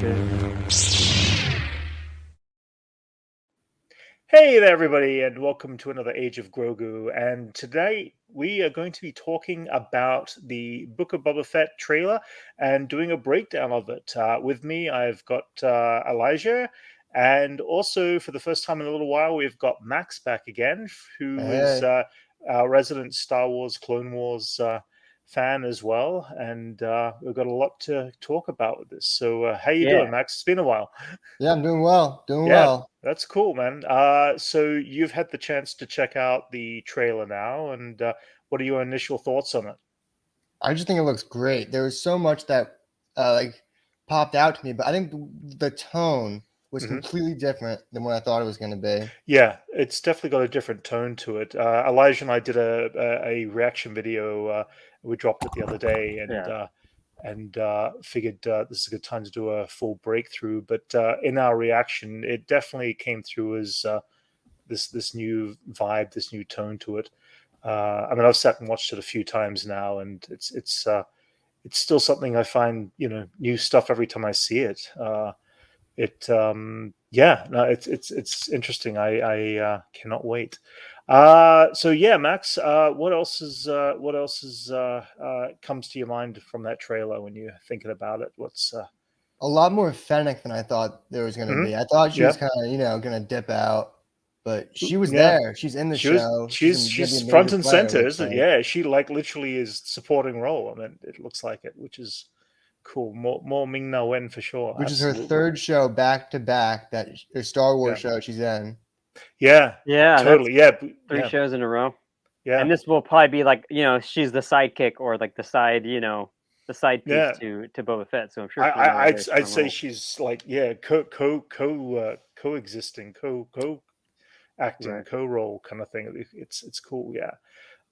Hey there, everybody, and welcome to another Age of Grogu. And today we are going to be talking about the Book of Boba Fett trailer and doing a breakdown of it. With me, I've got Elijah, and also for the first time in a little while, we've got Max back again, who is our resident Star Wars, Clone Wars fan as well. And we've got a lot to talk about with this. So, how you doing, Max? It's been a while. Yeah, I'm doing well. Yeah, that's cool, man. So you've had the chance to check out the trailer now, and what are your initial thoughts on it? I just think it looks great. There was so much that popped out to me, but I think the tone was completely different than what I thought it was going to be. Yeah, it's definitely got a different tone to it. Elijah and I did a reaction video. We dropped it the other day, and figured this is a good time to do a full breakthrough. But in our reaction, it definitely came through as this new vibe, this new tone to it. I mean, I've sat and watched it a few times now, and it's still something I find, new stuff every time I see it. It's interesting. I cannot wait. So yeah, Max, what else comes to your mind from that trailer when you're thinking about it? What's a lot more Fennec than I thought there was going to be. I thought she was kind of, going to dip out, but she was there. She's in the show. She's front and center, isn't it? Yeah, she literally is supporting role. I mean, it looks like it, which is cool. More Ming Na Wen for sure. Which Absolutely. Is her third show back to back that her Star Wars show she's in. Yeah, totally. Yeah, three shows in a row. Yeah, and this will probably be like she's the sidekick or like the side the side piece to Boba Fett. So I'm sure I'd say she's like coexisting, co-acting, co-role kind of thing. It's cool. Yeah.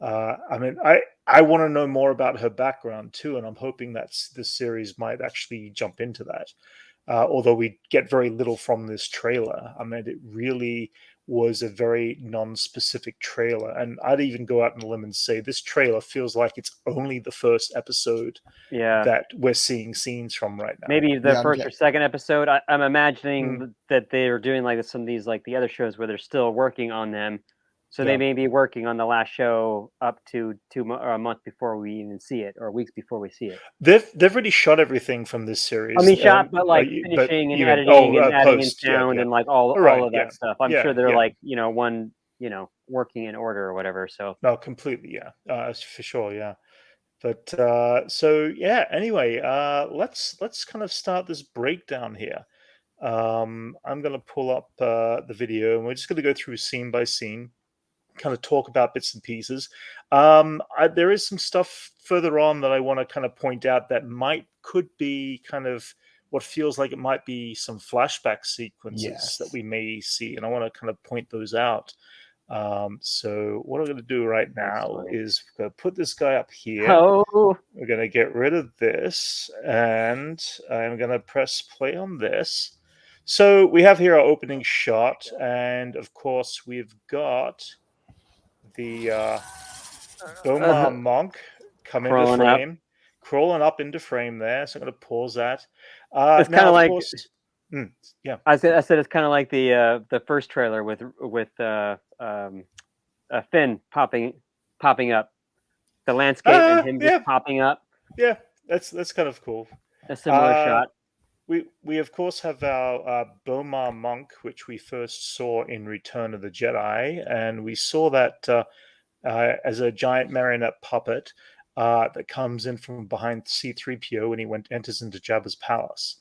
I mean, I want to know more about her background too, and I'm hoping that this series might actually jump into that. Although we get very little from this trailer. I mean, it really was a very non-specific trailer, and I'd even go out on a limb and say this trailer feels like it's only the first episode that we're seeing scenes from right now. Maybe the first or second episode. I'm imagining that they're doing like some of these, like the other shows where they're still working on them. So they may be working on the last show up to a month before we even see it, or weeks before we see it. They've already shot everything from this series. I mean, but like finishing and editing and adding in sound and like all of that stuff. I'm sure they're like one working in order or whatever. So no, completely, for sure, yeah. But so yeah. Anyway, let's kind of start this breakdown here. I'm going to pull up the video, and we're just going to go through scene by scene. Kind of talk about bits and pieces. There is some stuff further on that I want to kind of point out that could be kind of what feels like it might be some flashback sequences that we may see, and I want to kind of point those out. So what I'm going to do right now is we're going to put this guy up here. We're going to get rid of this, and I'm going to press play on this. So we have here our opening shot, and of course we've got the Boma monk come into frame, crawling up into frame there. So I'm going to pause that. It's kind of like, I said it's kind of like the first trailer with Finn popping up, the landscape and him just popping up. Yeah, that's kind of cool. A similar shot. We of course have our Boma monk, which we first saw in Return of the Jedi, and we saw that as a giant marionette puppet that comes in from behind C-3PO when he enters into Jabba's palace.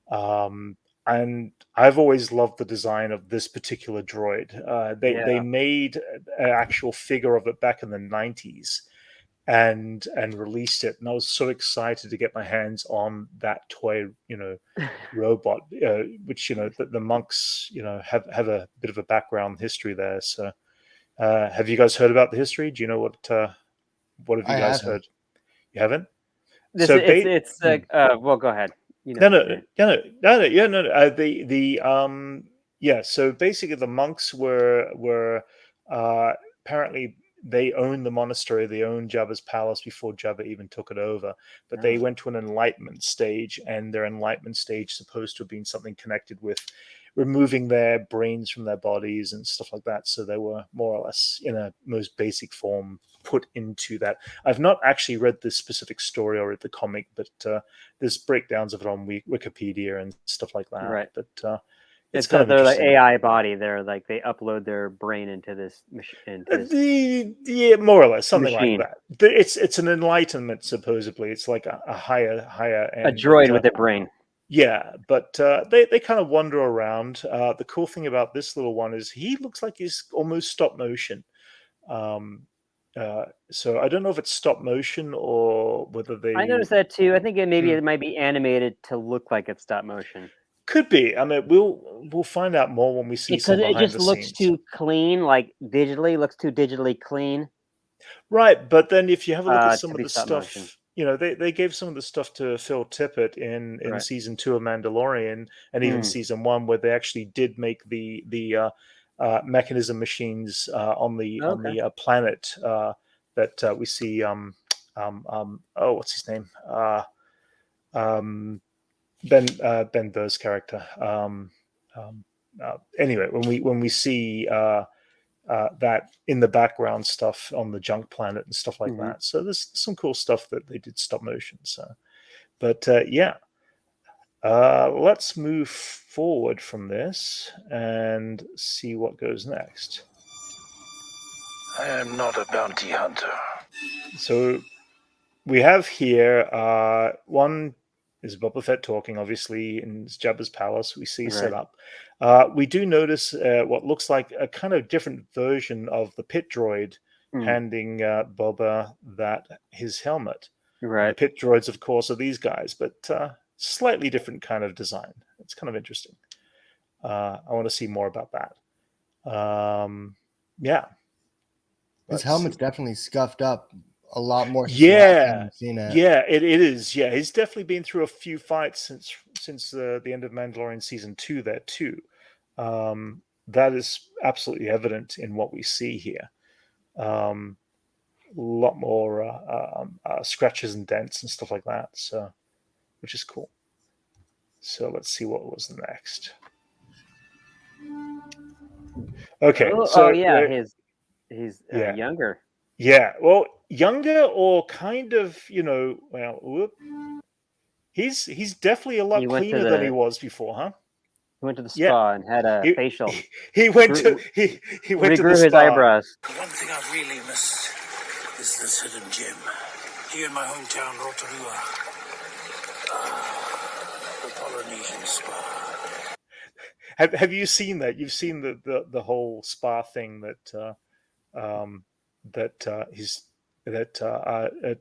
And I've always loved the design of this particular droid. They made an actual figure of it back in the 90s. And released it, and I was so excited to get my hands on that toy, robot, which the monks, have a bit of a background history there. So, have you guys heard about the history? Do you know what have you guys heard? You haven't? Well, go ahead. No. So basically, the monks were apparently they owned the monastery, they owned Jabba's palace before Jabba even took it over. But they went to an enlightenment stage, and their enlightenment stage supposed to have been something connected with removing their brains from their bodies and stuff like that. So they were more or less, in a most basic form, put into that. I've not actually read this specific story or read the comic, but there's breakdowns of it on Wikipedia and stuff like that. Right. But it's kind of their like AI body. They're like they upload their brain into this machine. Yeah, more or less something machine. like that. It's an enlightenment, supposedly. It's like a higher end. A droid with a brain. Yeah, but they kind of wander around. The cool thing about this little one is he looks like he's almost stop motion. So I don't know if it's stop motion or whether they. I noticed that too. I think it might be animated to look like it's stop motion. Could be. I mean, we'll find out more when we see some behind the scenes. Because it just looks too clean, like digitally, looks too digitally clean. Right, but then if you have a look at some of the stuff, motion. You know, they gave some of the stuff to Phil Tippett in season 2 of Mandalorian, and even season 1, where they actually did make the mechanism machines on the planet that we see. What's his name? Ben Burr's character. Anyway, when we see that in the background stuff on the junk planet and stuff like that, so there's some cool stuff that they did stop motion. So, but let's move forward from this and see what goes next. I am not a bounty hunter. So we have here one is Boba Fett talking, obviously, in Jabba's palace. We see set up. We do notice what looks like a kind of different version of the pit droid handing Boba his helmet. Right. The pit droids, of course, are these guys, but slightly different kind of design. It's kind of interesting. I want to see more about that. Yeah. His helmet's definitely scuffed up a lot more. Yeah, it is. Yeah, he's definitely been through a few fights since the end of Mandalorian season 2 there too. That is absolutely evident in what we see here. A lot more scratches and dents and stuff like that, so which is cool. So let's see what was the next. Okay. He's younger. Yeah, well, younger or kind of, he's definitely a lot cleaner than he was before, huh? He went to the spa and had a facial. He went to the regrew his eyebrows. One thing I've really missed is this hidden gem. Here in my hometown, Rotorua. The Polynesian spa. Have you seen that? You've seen the whole spa thing that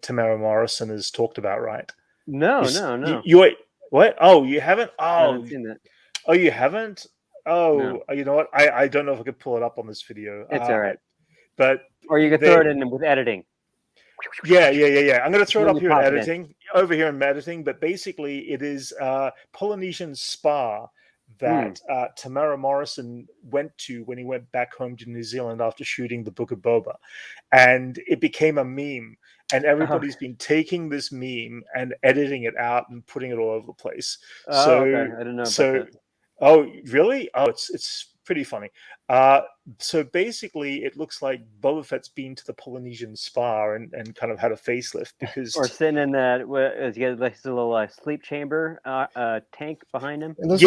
Tamara Morrison has talked about, right? No. You what? Oh, you haven't? Oh, I haven't seen that. Oh, you haven't? Oh, no. You know what? I don't know if I could pull it up on this video. It's all right. But or you could throw it in with editing. Yeah. I'm going to throw it up here in editing, over here in editing. But basically, it is Polynesian spa that Tamara Morrison went to when he went back home to New Zealand after shooting the Book of Boba. And it became a meme. And everybody's been taking this meme and editing it out and putting it all over the place. Okay. I didn't know about that. Oh, really? Oh, it's pretty funny. So basically, it looks like Boba Fett's been to the Polynesian spa and kind of had a facelift because... Or sitting in that, he got like a little sleep chamber tank behind him. That's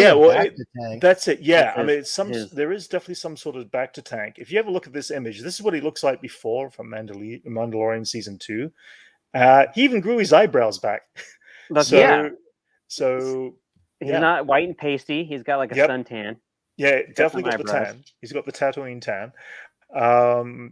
it. Yeah, I mean, there is definitely some sort of back to tank. If you ever look at this image, this is what he looks like before from Mandalorian season 2. He even grew his eyebrows back. So he's not white and pasty. He's got like a suntan. Yeah, definitely got the tan. He's got the Tatooine tan,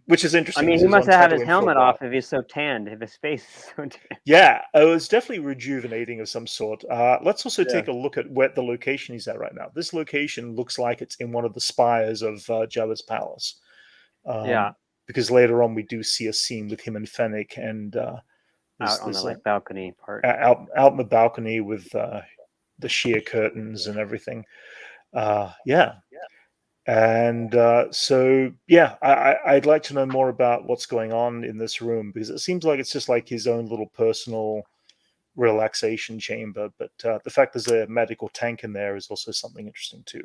which is interesting. I mean, he must have had his helmet off if he's so tanned, if his face is so tanned. Yeah, it was definitely rejuvenating of some sort. Let's also take a look at where the location he's at right now. This location looks like it's in one of the spires of Jabba's palace. Because later on we do see a scene with him and Fennec and out on the balcony part. Out in the balcony with the sheer curtains and everything. And so, yeah, I'd like to know more about what's going on in this room, because it seems like it's just like his own little personal relaxation chamber. But the fact there's a medical tank in there is also something interesting too.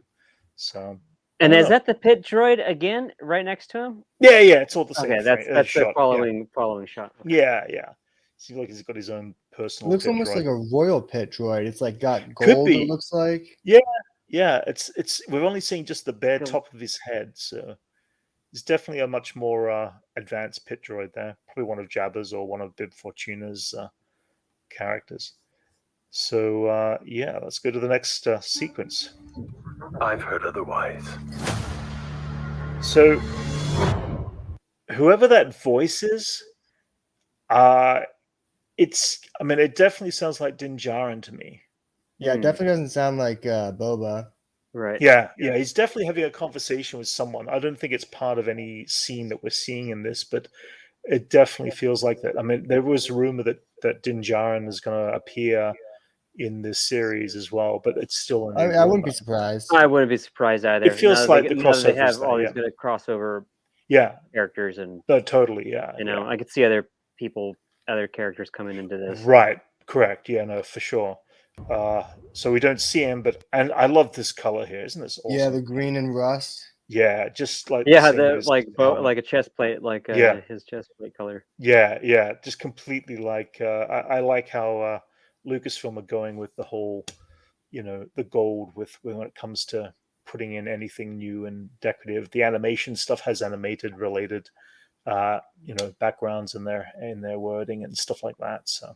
So, And is that the pit droid again, right next to him? Yeah, it's all the same. Okay, frame, that's shot. the following shot. Okay. Yeah. Seems like he's got his own personal. It looks pit almost droid. like a royal pit droid. It's like got Could gold. be. It looks like. Yeah. It's we're only seeing just the bare top of his head, so it's definitely a much more advanced pit droid there. Probably one of Jabba's or one of Bib Fortuna's characters. So yeah, let's go to the next sequence. I've heard otherwise. So whoever that voice is, it definitely sounds like Din Djarin to me. Yeah, it definitely doesn't sound like Boba. Right. Yeah, he's definitely having a conversation with someone. I don't think it's part of any scene that we're seeing in this, but it definitely feels like that. I mean, there was a rumor that Din Djarin is going to appear in this series as well, but it's still. I wouldn't be surprised. I wouldn't be surprised either. It feels like the crossover. They have all these good crossover. Characters and. No, totally. Yeah. You know, I could see other characters coming into this. Right. Correct. Yeah. No, for sure. So we don't see him, and I love this color here. Isn't this awesome? Yeah, the green and rust. Yeah, just like like a chest plate, like his chest plate color. Yeah, just completely like. I like how Lucasfilm are going with the whole, the gold when it comes to putting in anything new and decorative. The animation stuff has animated related, backgrounds in their wording and stuff like that. So.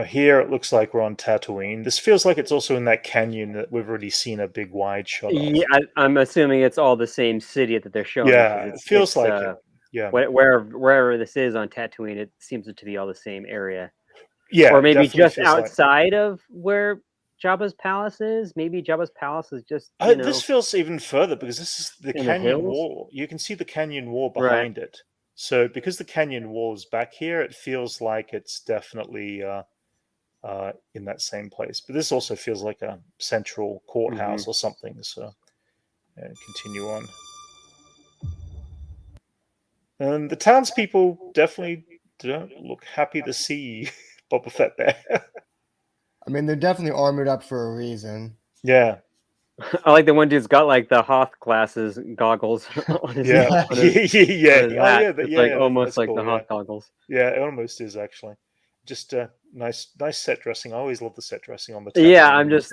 Here it looks like we're on Tatooine. This feels like it's also in that canyon that we've already seen a big wide shot of. Yeah, I'm assuming it's all the same city that they're showing. Yeah, it feels like it. Yeah. Wherever this is on Tatooine, it seems to be all the same area. Yeah. Or maybe just outside of where Jabba's palace is. Maybe Jabba's palace is just. This feels even further because this is the canyon wall. You can see the canyon wall behind it. So because the canyon wall is back here, it feels like it's definitely in that same place. But this also feels like a central courthouse or something. So continue on. And the townspeople definitely don't look happy to see Boba Fett there. I mean, they're definitely armored up for a reason. Yeah. I like the one dude's got like the Hoth glasses, goggles on his yeah, almost like the Hoth goggles. Yeah, it almost is actually. Just nice set dressing. I always love the set dressing on the. Yeah, I'm just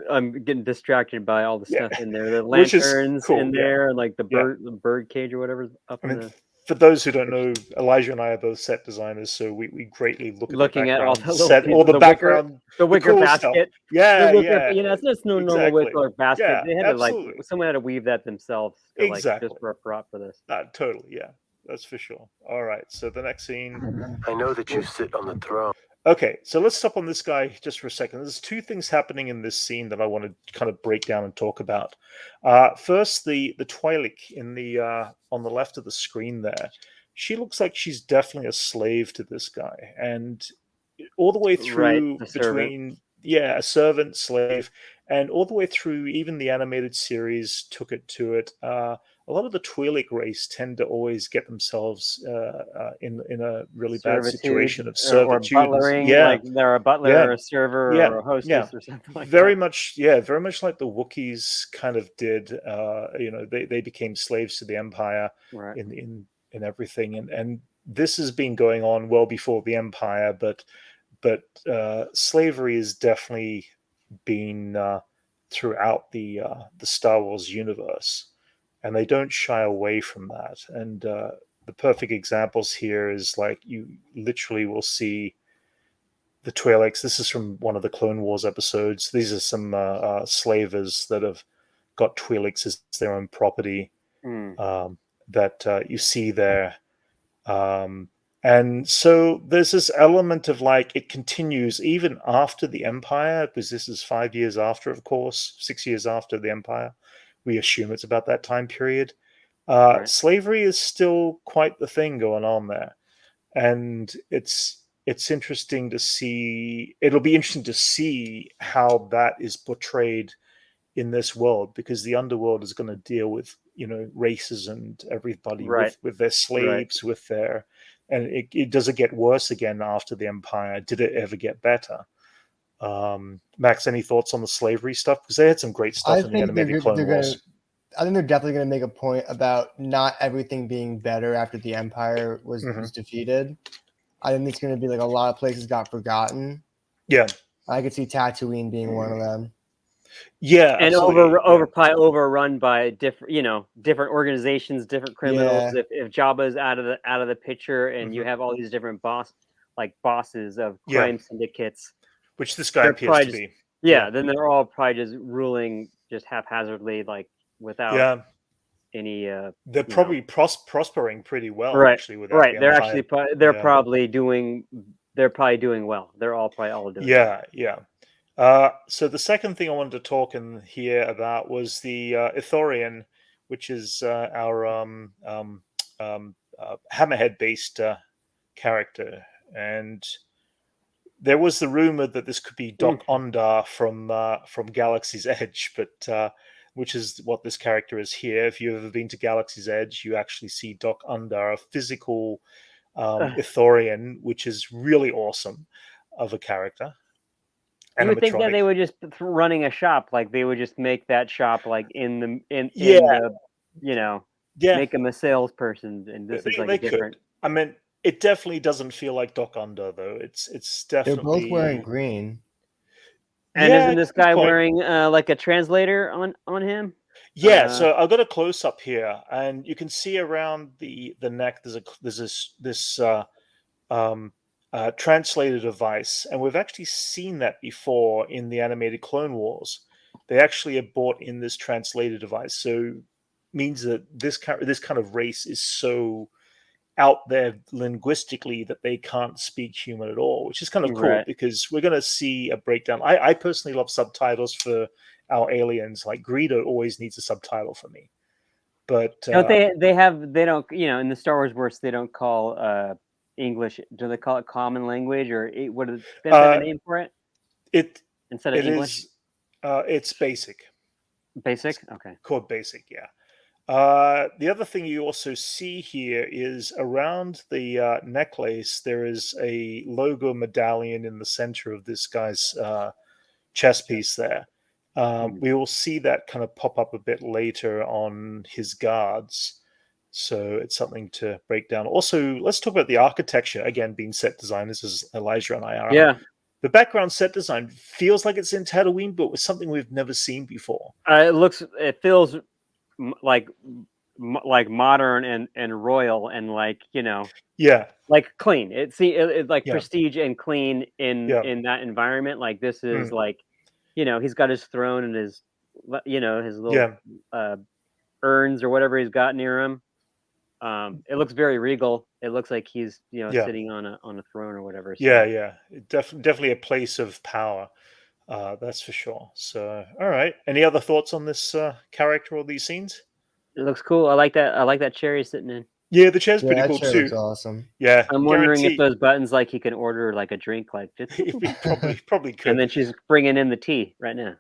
I'm getting distracted by all the stuff in there. The lanterns in there, and like the bird cage or whatever's up in the. For those who don't know, Elijah and I are both set designers, so we greatly looking at all the background, the wicker basket. Stuff. Yeah. It's just no normal wicker basket. They had to someone had to weave that themselves. Just for a prop for this. Totally, yeah, that's for sure. All right, so the next scene. I know that you sit on the throne. Okay, so let's stop on this guy just for a second. There's two things happening in this scene that I want to kind of break down and talk about. First, the Twi'lek in the on the left of the screen there. She looks like she's definitely a slave to this guy, and all the way through between a servant, slave, and all the way through even the animated series took it to it. A lot of the Twi'lek race tend to always get themselves in a really bad situation of servitude. Or butlering, like they're a butler or a server or a hostess or something like very that. Very much like the Wookiees kind of did. They became slaves to the Empire in everything, and this has been going on well before the Empire, but slavery has definitely been throughout the Star Wars universe. And they don't shy away from that. And the perfect examples here is like you literally will see the Twi'leks. This is from one of the Clone Wars episodes. These are some slavers that have got Twi'leks as their own property that you see there. And so there's this element of like it continues even after the Empire, because this is 5 years after, of course, 6 years after the Empire. We assume it's about that time period. Slavery is still quite the thing going on there. And it's interesting to see. It'll be interesting to see how that is portrayed in this world, because the underworld is going to deal with, you know, races and everybody Right. with their slaves, with their, and it does it get worse again after the Empire? Did it ever get better? Max, any thoughts on the slavery stuff? Because they had some great stuff in the animated Clone Wars. I think they're definitely going to make a point about not everything being better after the Empire was defeated. I think it's going to be like a lot of places got forgotten. Yeah, I could see Tatooine being one of them. Yeah, and absolutely. probably overrun by different organizations, different criminals. Yeah. If Jabba's out of the picture, and you have all these different bosses of crime syndicates, which this guy they're appears to probably be. then they're all probably just ruling just haphazardly, like without any. They're probably prospering pretty well, right, actually. Without right. the They're Empire. actually they're probably doing. They're probably doing well. They're all doing well. Yeah. So the second thing I wanted to talk in here about was the Ithorian, which is our Hammerhead-based character, and there was the rumor that this could be Doc Ondar from Galaxy's Edge, but which is what this character is here. If you've ever been to Galaxy's Edge, you actually see Doc Ondar, a physical Ithorian, which is really awesome of a character. You would think that they would just running a shop, like they would just make that shop like in the make him a salesperson, and this is like a different. I mean, it definitely doesn't feel like Doc Ondar though. It's definitely. They're both wearing green. And isn't this guy wearing like a translator on him? Yeah, so I've got a close up here, and you can see around the neck. There's this translator device, and we've actually seen that before in the animated Clone Wars. They actually have brought in this translator device, so means that this kind of race is so out there linguistically that they can't speak human at all, which is kind of cool because we're going to see a breakdown. I personally love subtitles for our aliens. Like Greedo always needs a subtitle for me, but don't they don't in the Star Wars verse they don't call English, do they call it common language, or what is the name for it? Instead of English, it's basic. Basic, okay. Called basic, yeah. The other thing you also see here is around the necklace, there is a logo medallion in the center of this guy's chest piece there. We will see that kind of pop up a bit later on his guards. So it's something to break down. Also, let's talk about the architecture. Again, being set designers is Elijah and I are. Yeah. The background set design feels like it's in Tatooine, but with something we've never seen before. It feels like modern and royal and like like clean. It's like prestige and clean in that environment. Like this is like he's got his throne and his his little urns or whatever he's got near him. It looks very regal. It looks like he's sitting on a throne or whatever. So. Definitely a place of power. That's for sure. So, all right. Any other thoughts on this character or these scenes? It looks cool. I like that chair he's sitting in. Yeah, the chair's pretty cool too. Looks awesome. Yeah, I'm wondering if those buttons, like he can order like a drink, like just probably could. And then she's bringing in the tea right now.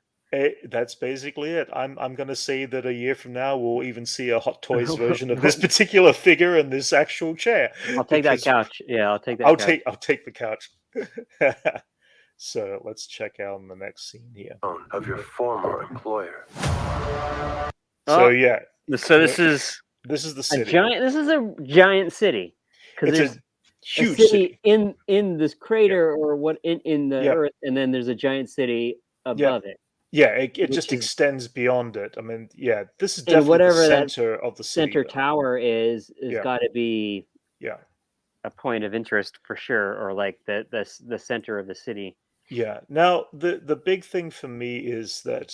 That's basically it. I'm going to say that a year from now we'll even see a Hot Toys version of this particular figure and this actual chair. I'll take that couch. Yeah, I'll take that. I'll take the couch. So let's check out the next scene here. Of your former employer. So yeah. So this is the city. This is a giant city because there's a huge city in this crater or what in the Earth, and then there's a giant city above it. Yeah, it just extends beyond it. I mean, this is definitely the center of the city. Center tower is got to be a point of interest for sure, or like the center of the city. Yeah. Now the big thing for me is that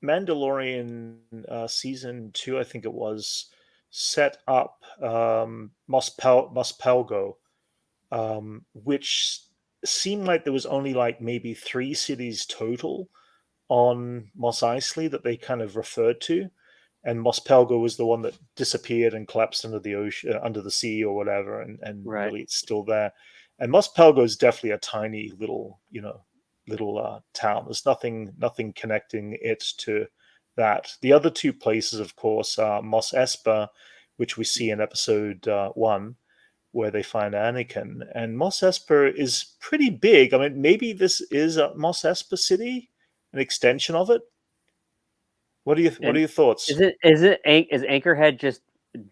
Mandalorian season 2, I think it was, set up Mos Pelgo, which seemed like there was only like maybe 3 cities total on Mos Eisley that they kind of referred to, and Mos Pelgo was the one that disappeared and collapsed under the ocean, under the sea or whatever, and really it's still there. And Mos Pelgo is definitely a tiny little, little town. There's nothing connecting it to that. The other two places, of course, are Mos Espa, which we see in episode 1, where they find Anakin. And Mos Espa is pretty big. I mean, maybe this is a Mos Espa city, an extension of it. What are your thoughts? Is Anchorhead just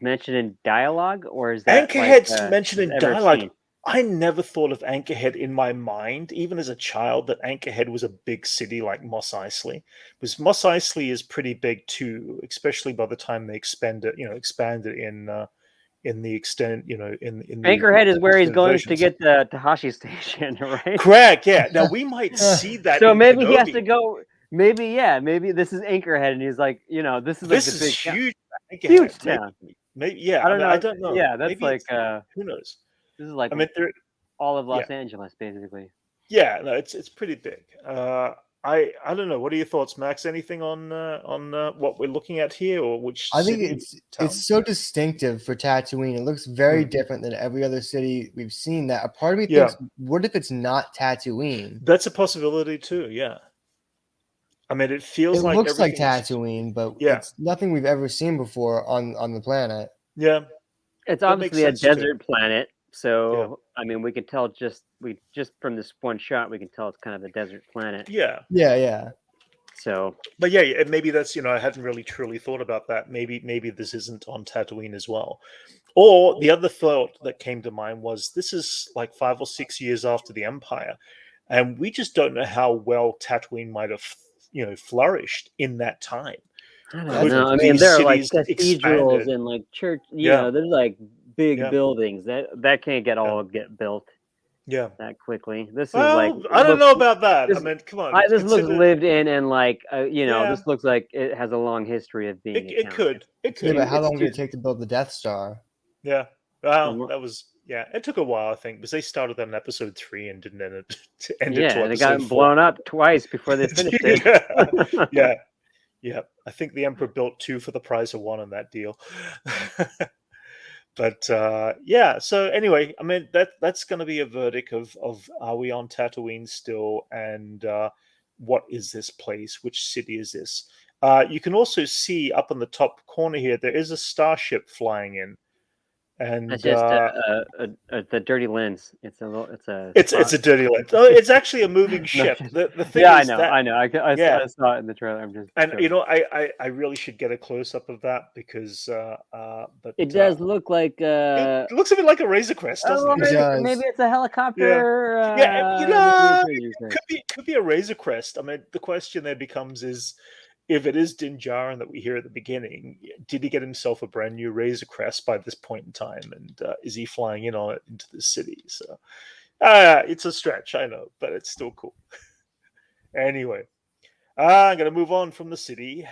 mentioned in dialogue, or is that Anchorhead's like, mentioned in dialogue? I never thought of Anchorhead in my mind, even as a child, that Anchorhead was a big city like Mos Eisley. Because Mos Eisley is pretty big too, especially by the time they expanded in the extent, in the Anchorhead is where he's going versions. to get the Tahashi station, right? Correct. Yeah. Now we might see that. So in maybe Kenobi. he has to go. Maybe this is Anchorhead, and he's like, this is like This the is big huge. huge town. Maybe, yeah. I don't know. I don't know. Yeah, that's maybe like who knows? this is like all of Los Angeles, basically. Yeah, no, it's pretty big. I don't know. What are your thoughts, Max? Anything on what we're looking at here, or which? I think city, it's so distinctive for Tatooine. It looks very different than every other city we've seen. That a part of me thinks, what if it's not Tatooine? That's a possibility too. Yeah. I mean, it feels like looks like Tatooine, but it's nothing we've ever seen before on the planet. Yeah, it's obviously a desert planet. So I mean, we can tell just from this one shot, we can tell it's kind of a desert planet. Yeah. So, but yeah, maybe that's I hadn't really truly thought about that. Maybe this isn't on Tatooine as well. Or the other thought that came to mind was this is like 5 or 6 years after the Empire, and we just don't know how well Tatooine might have flourished in that time. I don't know. I mean, there are like cathedrals and like church. There's like big buildings that can't get built. Yeah, that quickly. This is like I don't know about that. I mean, come on. This looks lived in, and like this looks like it has a long history of being. It could. Yeah, but how long did it take to build the Death Star? Yeah, well, that was it took a while, I think, because they started that in episode 3 and didn't end it. And it got blown up twice before they finished it. Yeah. I think the Emperor built 2 for the price of 1 on that deal. But so anyway, I mean that's going to be a verdict of are we on Tatooine still, and what is this place? Which city is this? You can also see up in the top corner here there is a starship flying in, and that's just the dirty lens. It's a dirty lens. Oh, it's actually a moving ship. The thing is I know. I saw it in the trailer. I'm just joking. I really should get a close up of that because but it does look like it looks a bit like a Razor Crest, doesn't it? Maybe it's a helicopter. Could be a Razor Crest. I mean, the question there becomes is, if it is Din Djarin that we hear at the beginning, did he get himself a brand new Razor Crest by this point in time? And is he flying in on it into the city? So it's a stretch, I know, but it's still cool. Anyway, I'm going to move on from the city.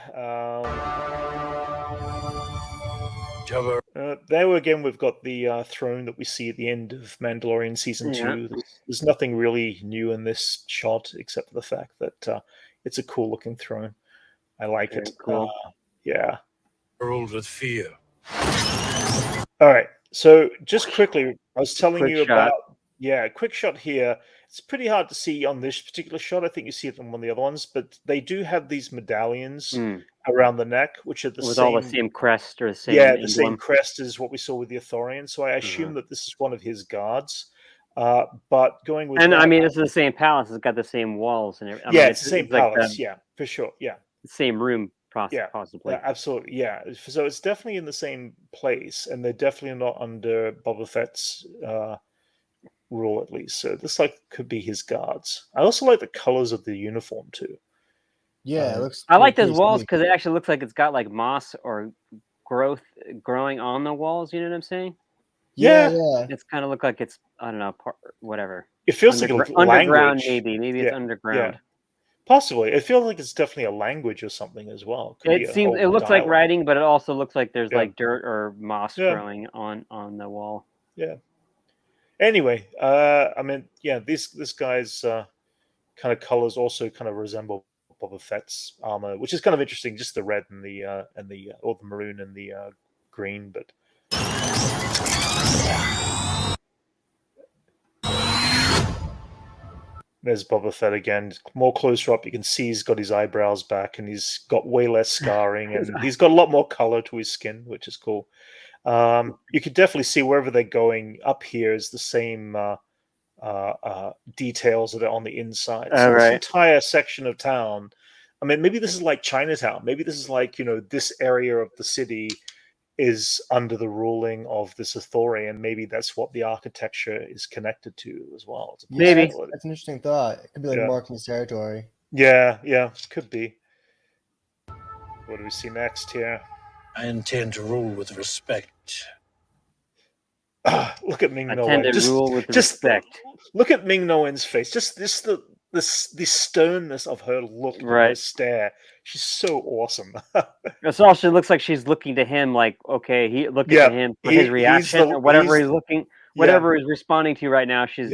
There again, we've got the throne that we see at the end of Mandalorian Season 2. There's nothing really new in this shot except for the fact that it's a cool-looking throne. I like it. Cool. Ruled with fear. All right. So just quickly, I was telling you about quick shot here. It's pretty hard to see on this particular shot. I think you see it on one of the other ones, but they do have these medallions around the neck, which are all the same crest or the same emblem. The same crest as what we saw with the Ithorian. So I assume that this is one of his guards. But going with I mean, it's the same palace. It's got the same walls and everything. It's the same palace. For sure. Yeah. Same room, possibly. Absolutely, yeah. So it's definitely in the same place, and they're definitely not under Boba Fett's rule, at least. So this could be his guards. I also like the colors of the uniform too. Yeah, it looks. I like those walls because it actually looks like it's got like moss or growth growing on the walls. You know what I'm saying? Yeah. It's kind of look like it's whatever. It feels like underground, maybe it's underground. Yeah. Possibly, it feels like it's definitely a language or something as well. It looks like writing, but it also looks like there's like dirt or moss growing on the wall. Yeah. Anyway, I mean, this guy's kind of colors also kind of resemble Boba Fett's armor, which is kind of interesting. Just the red and the maroon and the green, but. There's Boba Fett again. More closer up, you can see he's got his eyebrows back, and he's got way less scarring, and he's got a lot more color to his skin, which is cool. You can definitely see wherever they're going. Up here is the same details that are on the inside. So this entire section of town, I mean, maybe this is like Chinatown. Maybe this is like, this area of the city is under the ruling of this authority, and maybe that's what the architecture is connected to as well. Maybe. That's an interesting thought. It could be like marking his territory. Yeah, could be. What do we see next here? I intend to rule with respect. Look at Ming No. I tend to rule with respect. Look at Ming No En's face. Just the sternness of her look, her stare. She's so awesome. It's also looks like she's looking to him, like, okay, he looking to him for his reaction or whatever he's looking, whatever he's responding to right now. She's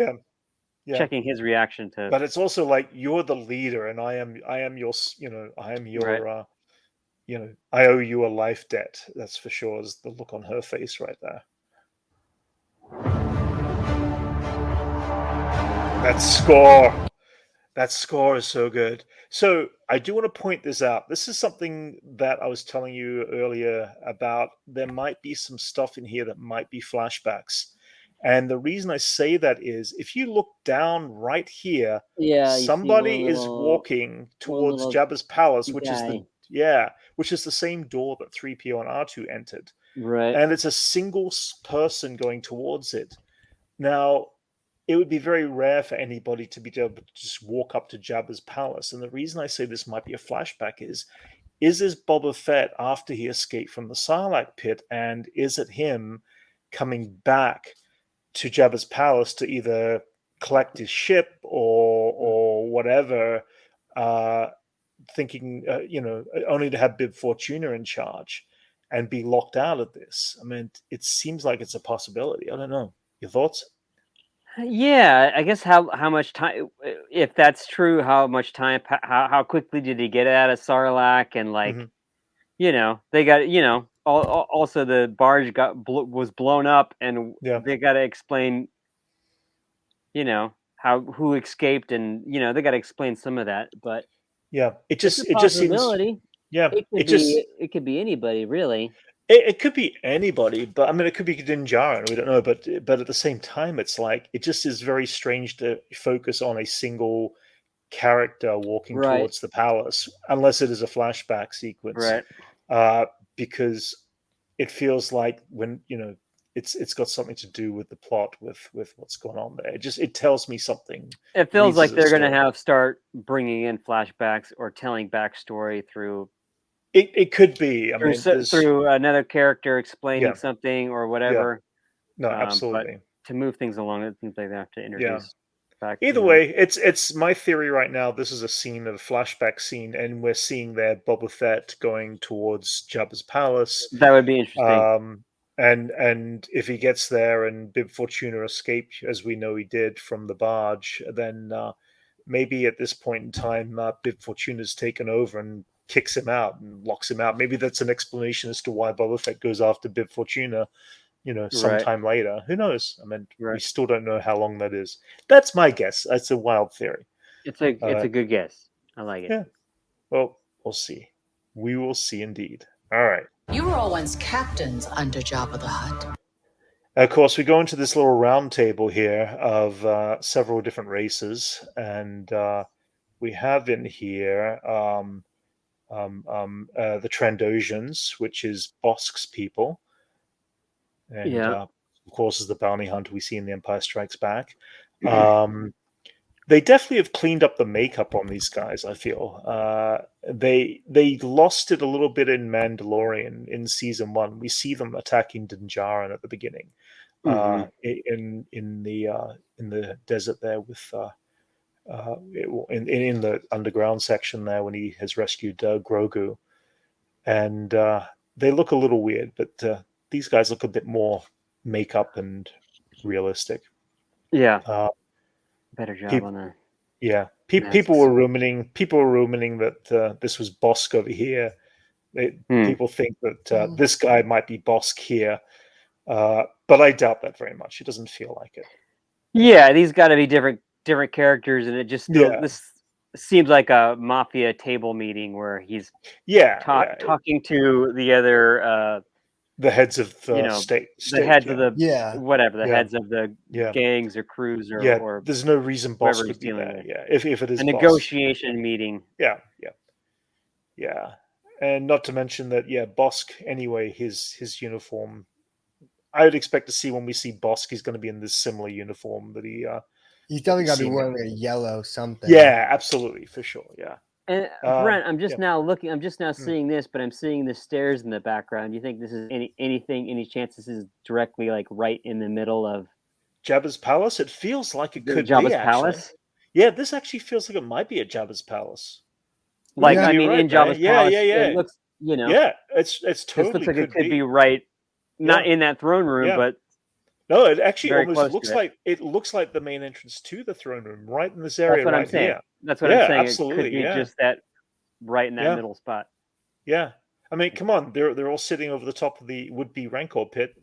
checking his reaction to. But it's also like, you're the leader, and I am your, I owe you a life debt. That's for sure. Is the look on her face right there. That score is so good. So I do want to point this out. This is something that I was telling you earlier about. There might be some stuff in here that might be flashbacks. And the reason I say that is, if you look down right here, somebody is walking towards Jabba's palace, which is the same door that 3PO and R2 entered. Right. And it's a single person going towards it. Now, it would be very rare for anybody to be able to just walk up to Jabba's palace. And the reason I say this might be a flashback is this Boba Fett after he escaped from the Sarlacc pit? And is it him coming back to Jabba's palace to either collect his ship or whatever, thinking, only to have Bib Fortuna in charge and be locked out of this? I mean, it seems like it's a possibility. I don't know. Your thoughts? Yeah, I guess how much time, if that's true, how much time, how quickly did he get out of Sarlacc? And like, they got, also the barge was blown up, and they got to explain, who escaped, and they got to explain some of that. But it just seems, it could be anybody, really. It could be anybody, but I mean, it could be Din Djarin. We don't know, but at the same time, it's like, it just is very strange to focus on a single character walking towards the palace, unless it is a flashback sequence, because it feels like when it's got something to do with the plot, with what's going on there. It tells me something. It feels like they're going to start bringing in flashbacks or telling backstory through. It could be. I mean, through another character explaining something or whatever. No, absolutely. But to move things along, it seems like they have to introduce back. Either way, it's my theory right now. This is a flashback scene, and we're seeing there Boba Fett going towards Jabba's palace. That would be interesting. And if he gets there and Bib Fortuna escaped, as we know he did, from the barge, then maybe at this point in time, Bib Fortuna's taken over and kicks him out and locks him out. Maybe that's an explanation as to why Boba Fett goes after Bib Fortuna, sometime later. Who knows? I mean, we still don't know how long that is. That's my guess. That's a wild theory. It's a good guess. I like it. Yeah. Well, we'll see. We will see indeed. All right. You were all once captains under Jabba the Hutt. Of course, we go into this little round table here of several different races, and we have in here the Trandosians, which is Bosk's people, and of course is the bounty hunter we see in The Empire Strikes Back. They definitely have cleaned up the makeup on these guys, I feel. They lost it a little bit in Mandalorian in season 1. We see them attacking Din Djarin at the beginning, in the desert there with in the underground section there when he has rescued Grogu, and they look a little weird, but these guys look a bit more makeup and realistic. Better job on that. Yeah, people were ruminating that this was Bosk over here. People think that this guy might be Bosk here, but I doubt that very much. It doesn't feel like it. Yeah, these got to be different different characters, and it just feels this seems like a mafia table meeting where he's talking to the other the heads of state, the heads of the heads of the gangs or crews or there's no reason Boss could be there. If it is a negotiation meeting. And not to mention that Bosk anyway, his uniform, I would expect to see when we see Bosk, he's going to be in this similar uniform that he's definitely got to be wearing a yellow something. Yeah, absolutely, for sure. Yeah. And Brent, I'm just now looking. I'm just now seeing this, but I'm seeing the stairs in the background. Do you think this is any chance this is directly like right in the middle of Jabba's palace? It feels like it could Jabba's be palace. Yeah, this actually feels like it might be at Jabba's palace. Like I mean, in Jabba's palace, it looks it's totally looks like it could be right, not in that throne room, but. No, it actually almost looks like the main entrance to the throne room, right in this area. That's what right I'm saying. Here. That's what I'm saying. Absolutely, it could be just that right in that middle spot. Yeah, I mean, come on, they're all sitting over the top of the would-be Rancor pit,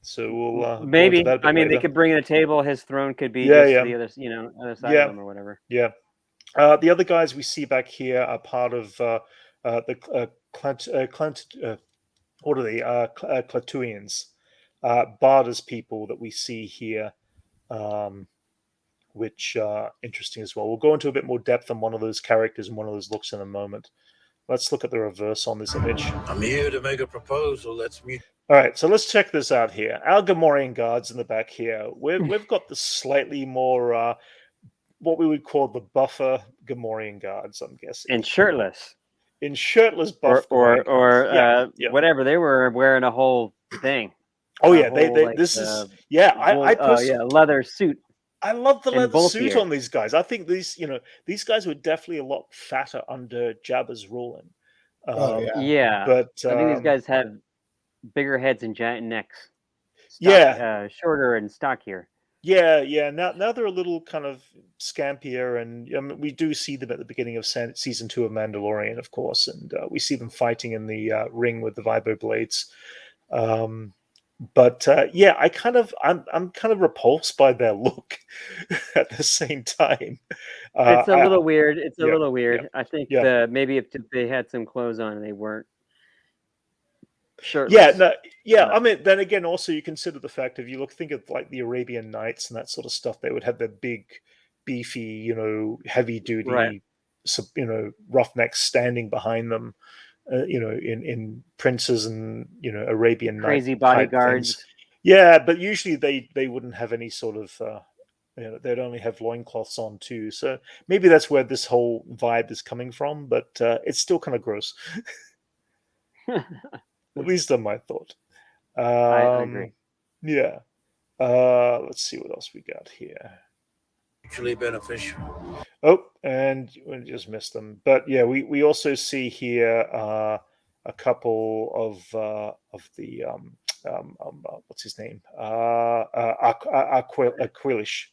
So we'll maybe. I mean, they could bring in a table. His throne could be just the other, other side of them or whatever. Yeah. The other guys we see back here are part of the what are they? Clatuians. Barda's people that we see here, which are interesting as well. We'll go into a bit more depth on one of those characters and one of those looks in a moment. Let's look at the reverse on this image. I'm here to make a proposal. Let's meet. All right, so let's check this out here. Our Gamorrean guards in the back here. We've got the slightly more what we would call the buffer Gamorrean guards, I'm guessing. And shirtless. In shirtless buff or whatever. They were wearing a whole thing. Oh yeah, I personally, leather suit. I love the leather suit on these guys. I think these guys were definitely a lot fatter under Jabba's ruling. But I think these guys had bigger heads and giant necks. Shorter and stockier. Yeah. Now they're a little kind of scampier, and we do see them at the beginning of season 2 of Mandalorian, of course, and we see them fighting in the ring with the vibro blades. But I'm kind of repulsed by their look at the same time. It's a little weird. It's a little weird. I think maybe if they had some clothes on and they weren't shirtless. I mean, then again, also you consider the fact if you think of like the Arabian Nights and that sort of stuff, they would have their big, beefy, heavy duty, roughnecks standing behind them. In princes and Arabian crazy bodyguards. Yeah, but usually they wouldn't have any sort of they'd only have loincloths on too. So maybe that's where this whole vibe is coming from, but it's still kind of gross. At least on my thought. I agree. Yeah. Let's see what else we got here. Mutually beneficial. Oh, and we just missed them. But yeah, we also see here a couple of the what's his name? Aquilish,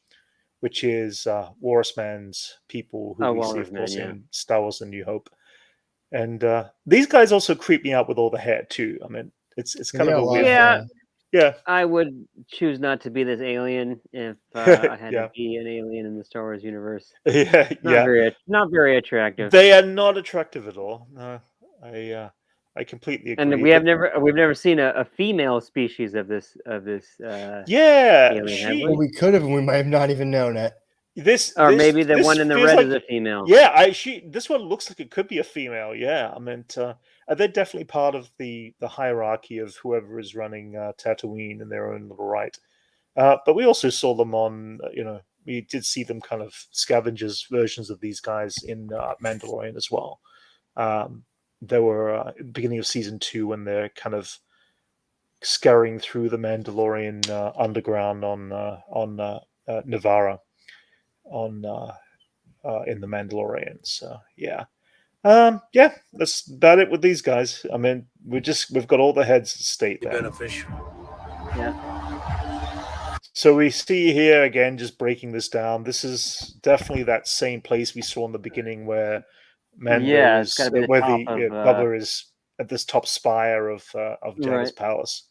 which is Warisman's people who we see, of course, in Star Wars: A New Hope. And these guys also creep me out with all the hair too. I mean, it's kind of a weird. Yeah, I would choose not to be this alien if I had to be an alien in the Star Wars universe. Not very attractive. They are not attractive at all. No, I completely agree. And we've never seen a female species of this. Alien, we could have, and we might have not even known it. Maybe the one in the red is a female. Yeah, this one looks like it could be a female. Yeah, I mean, they're definitely part of the hierarchy of whoever is running Tatooine in their own little right. But we also saw them on, we did see them kind of scavengers versions of these guys in Mandalorian as well. There were at the beginning of season 2 when they're kind of scurrying through the Mandalorian underground on Nevarro. In the Mandalorian. So that's about it with these guys. I mean, we've got all the heads at state there. Beneficial. Yeah. So we see here again, just breaking this down. This is definitely that same place we saw in the beginning where Mando is, where Bubba is at this top spire of Jabba's palace,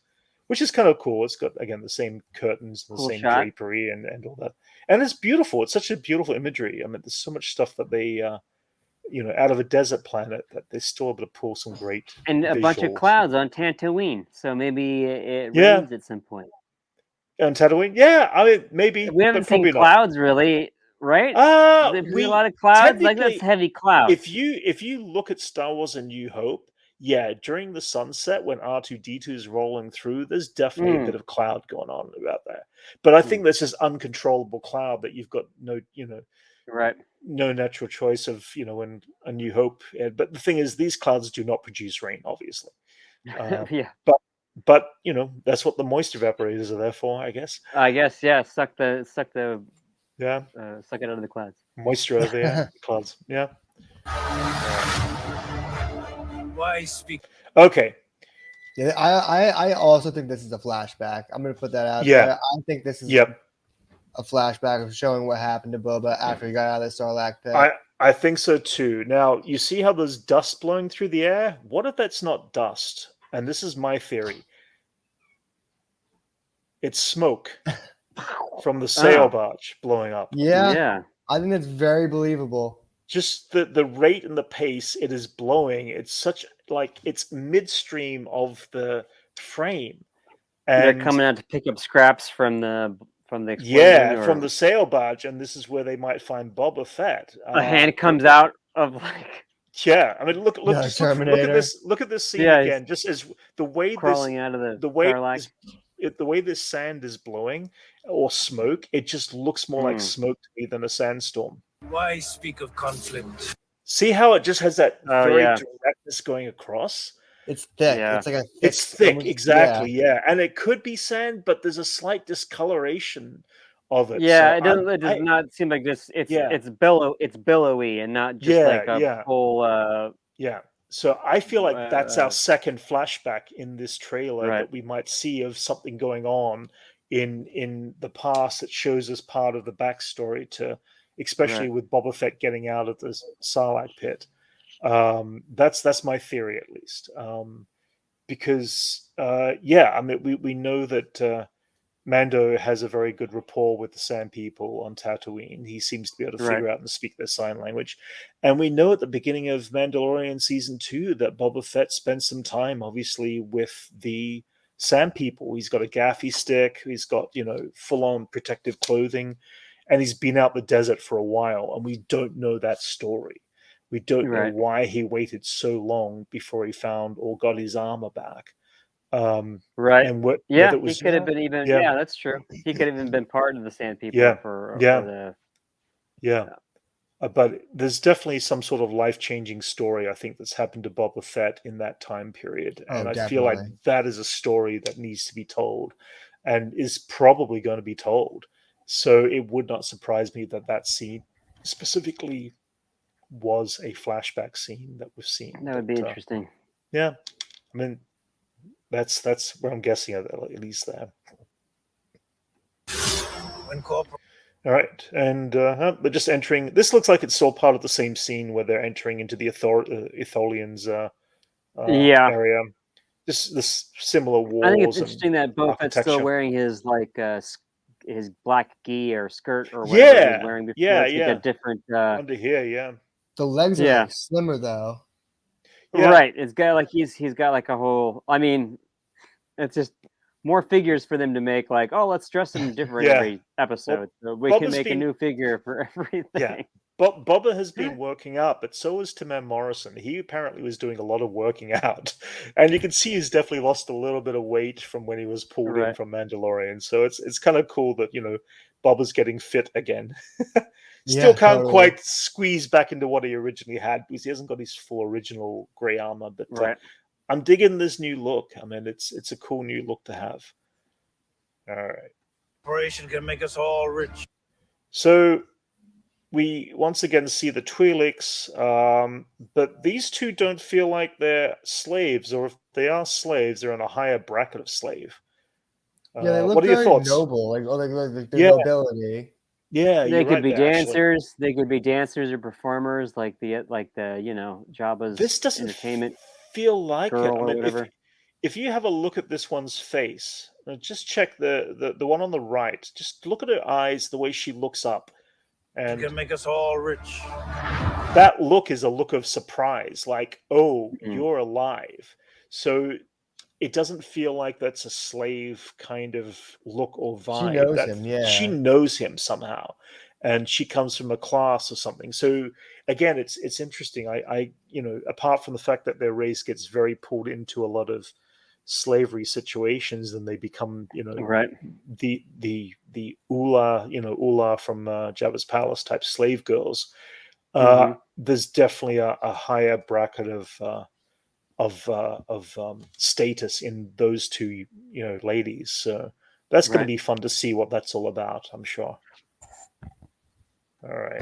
which is kind of cool. It's got again the same curtains and the same drapery and all that. and it's beautiful. It's such a beautiful imagery. I mean, there's so much stuff that they, out of a desert planet that they're still able to pull some great and a bunch of visuals. clouds on Tatooine, so maybe it Yeah. rains at some point. On Tatooine, yeah. I mean, maybe, We haven't but seen probably not. clouds really, right? There's a lot of clouds. Like that's heavy clouds. If you look at Star Wars: A New Hope, yeah, during the sunset when R2-D2 is rolling through, there's definitely a bit of cloud going on about that. But I think that's just uncontrollable cloud that you've got no, right, no natural choice of, in A New Hope. But the thing is, these clouds do not produce rain, obviously. yeah. But that's what the moisture evaporators are there for, I guess. I guess, yeah. Suck it out of the clouds. Moisture out of the clouds. Yeah. Why speak? Okay. Yeah, I also think this is a flashback. I'm gonna put that out Yeah. there. I think this is Yep. a flashback of showing what happened to Boba after he got out of the Sarlacc pit. I think so too. Now, you see how there's dust blowing through the air? What if that's not dust? And this is my theory. It's smoke from the sail barge blowing up. Yeah. I think it's very believable. Just the rate and the pace it is blowing, it's such it's midstream of the frame. And they're coming out to pick up scraps from the explosion. Yeah, from the sail barge, and this is where they might find Boba Fett. A hand comes out of Yeah, I mean, look at this. Look at this scene again. Just as the way crawling out of the way this sand is blowing or smoke, it just looks more like smoke to me than a sandstorm. Why speak of conflict? See how it just has that very directness going across? It's thick. Yeah. It's like it's thick, exactly. Yeah, and it could be sand, but there's a slight discoloration of it. Yeah, so it does not seem like this. It's billowy and not just like a full. Yeah. So I feel like that's our second flashback in this trailer that we might see of something going on in the past that shows us part of the backstory to, especially with Boba Fett getting out of the Sarlacc pit. That's my theory, at least. Because I mean, we know that Mando has a very good rapport with the Sand People on Tatooine. He seems to be able to figure out and speak their sign language. And we know at the beginning of Mandalorian Season 2 that Boba Fett spent some time, obviously, with the Sand People. He's got a gaffy stick. He's got, full-on protective clothing. And he's been out the desert for a while. And we don't know that story. We don't know why he waited so long before he found or got his armor back. And what? He could have been even. Yeah, that's true. He could have even been part of the Sand People. But there's definitely some sort of life-changing story, I think, that's happened to Boba Fett in that time period, and I feel like that is a story that needs to be told, and is probably going to be told. So it would not surprise me that scene specifically was a flashback scene that we've seen. That would be interesting. Yeah, I mean. That's where I'm guessing at least there. All right, and they're just entering. This looks like it's still part of the same scene where they're entering into the Itholians' area. This similar walls. I think it's interesting that Boba Fett's still wearing his his black gi or skirt or whatever he was wearing before. It's like a different under here. The legs are like slimmer though. Yeah. Right. It's got he's got like a whole. I mean, it's just more figures for them to make. Like, oh, let's dress him different every episode. So we can make a new figure for everything. Yeah. But Boba has been working out, but so has Taman Morrison. He apparently was doing a lot of working out, and you can see he's definitely lost a little bit of weight from when he was pulled in from Mandalorian. So it's kind of cool that Boba's getting fit again. Still can't quite squeeze back into what he originally had because he hasn't got his full original gray armor. But I'm digging this new look. I mean, it's a cool new look to have. All right. Operation can make us all rich. So we once again see the Twi'leks, but these two don't feel like they're slaves, or if they are slaves, they're in a higher bracket of slave. They look what are your very thoughts? noble, like the nobility. Yeah, they could be dancers. Actually. They could be dancers or performers, like the Jabba's this doesn't entertainment feel like girl it. I mean, or whatever. if you have a look at this one's face, just check the one on the right. Just look at her eyes, the way she looks up, You and can make us all rich. that look is a look of surprise, like, oh, Mhm. you're alive. So it doesn't feel like that's a slave kind of look or vibe. She knows him, yeah. She knows him somehow, and she comes from a class or something. So again, it's interesting. I apart from the fact that their race gets very pulled into a lot of slavery situations, and they become Right. the Ula from Jabba's palace type slave girls. Mhm. There's definitely a higher bracket of status in those two ladies. So that's going to Right. be fun to see what that's all about, I'm sure. All right.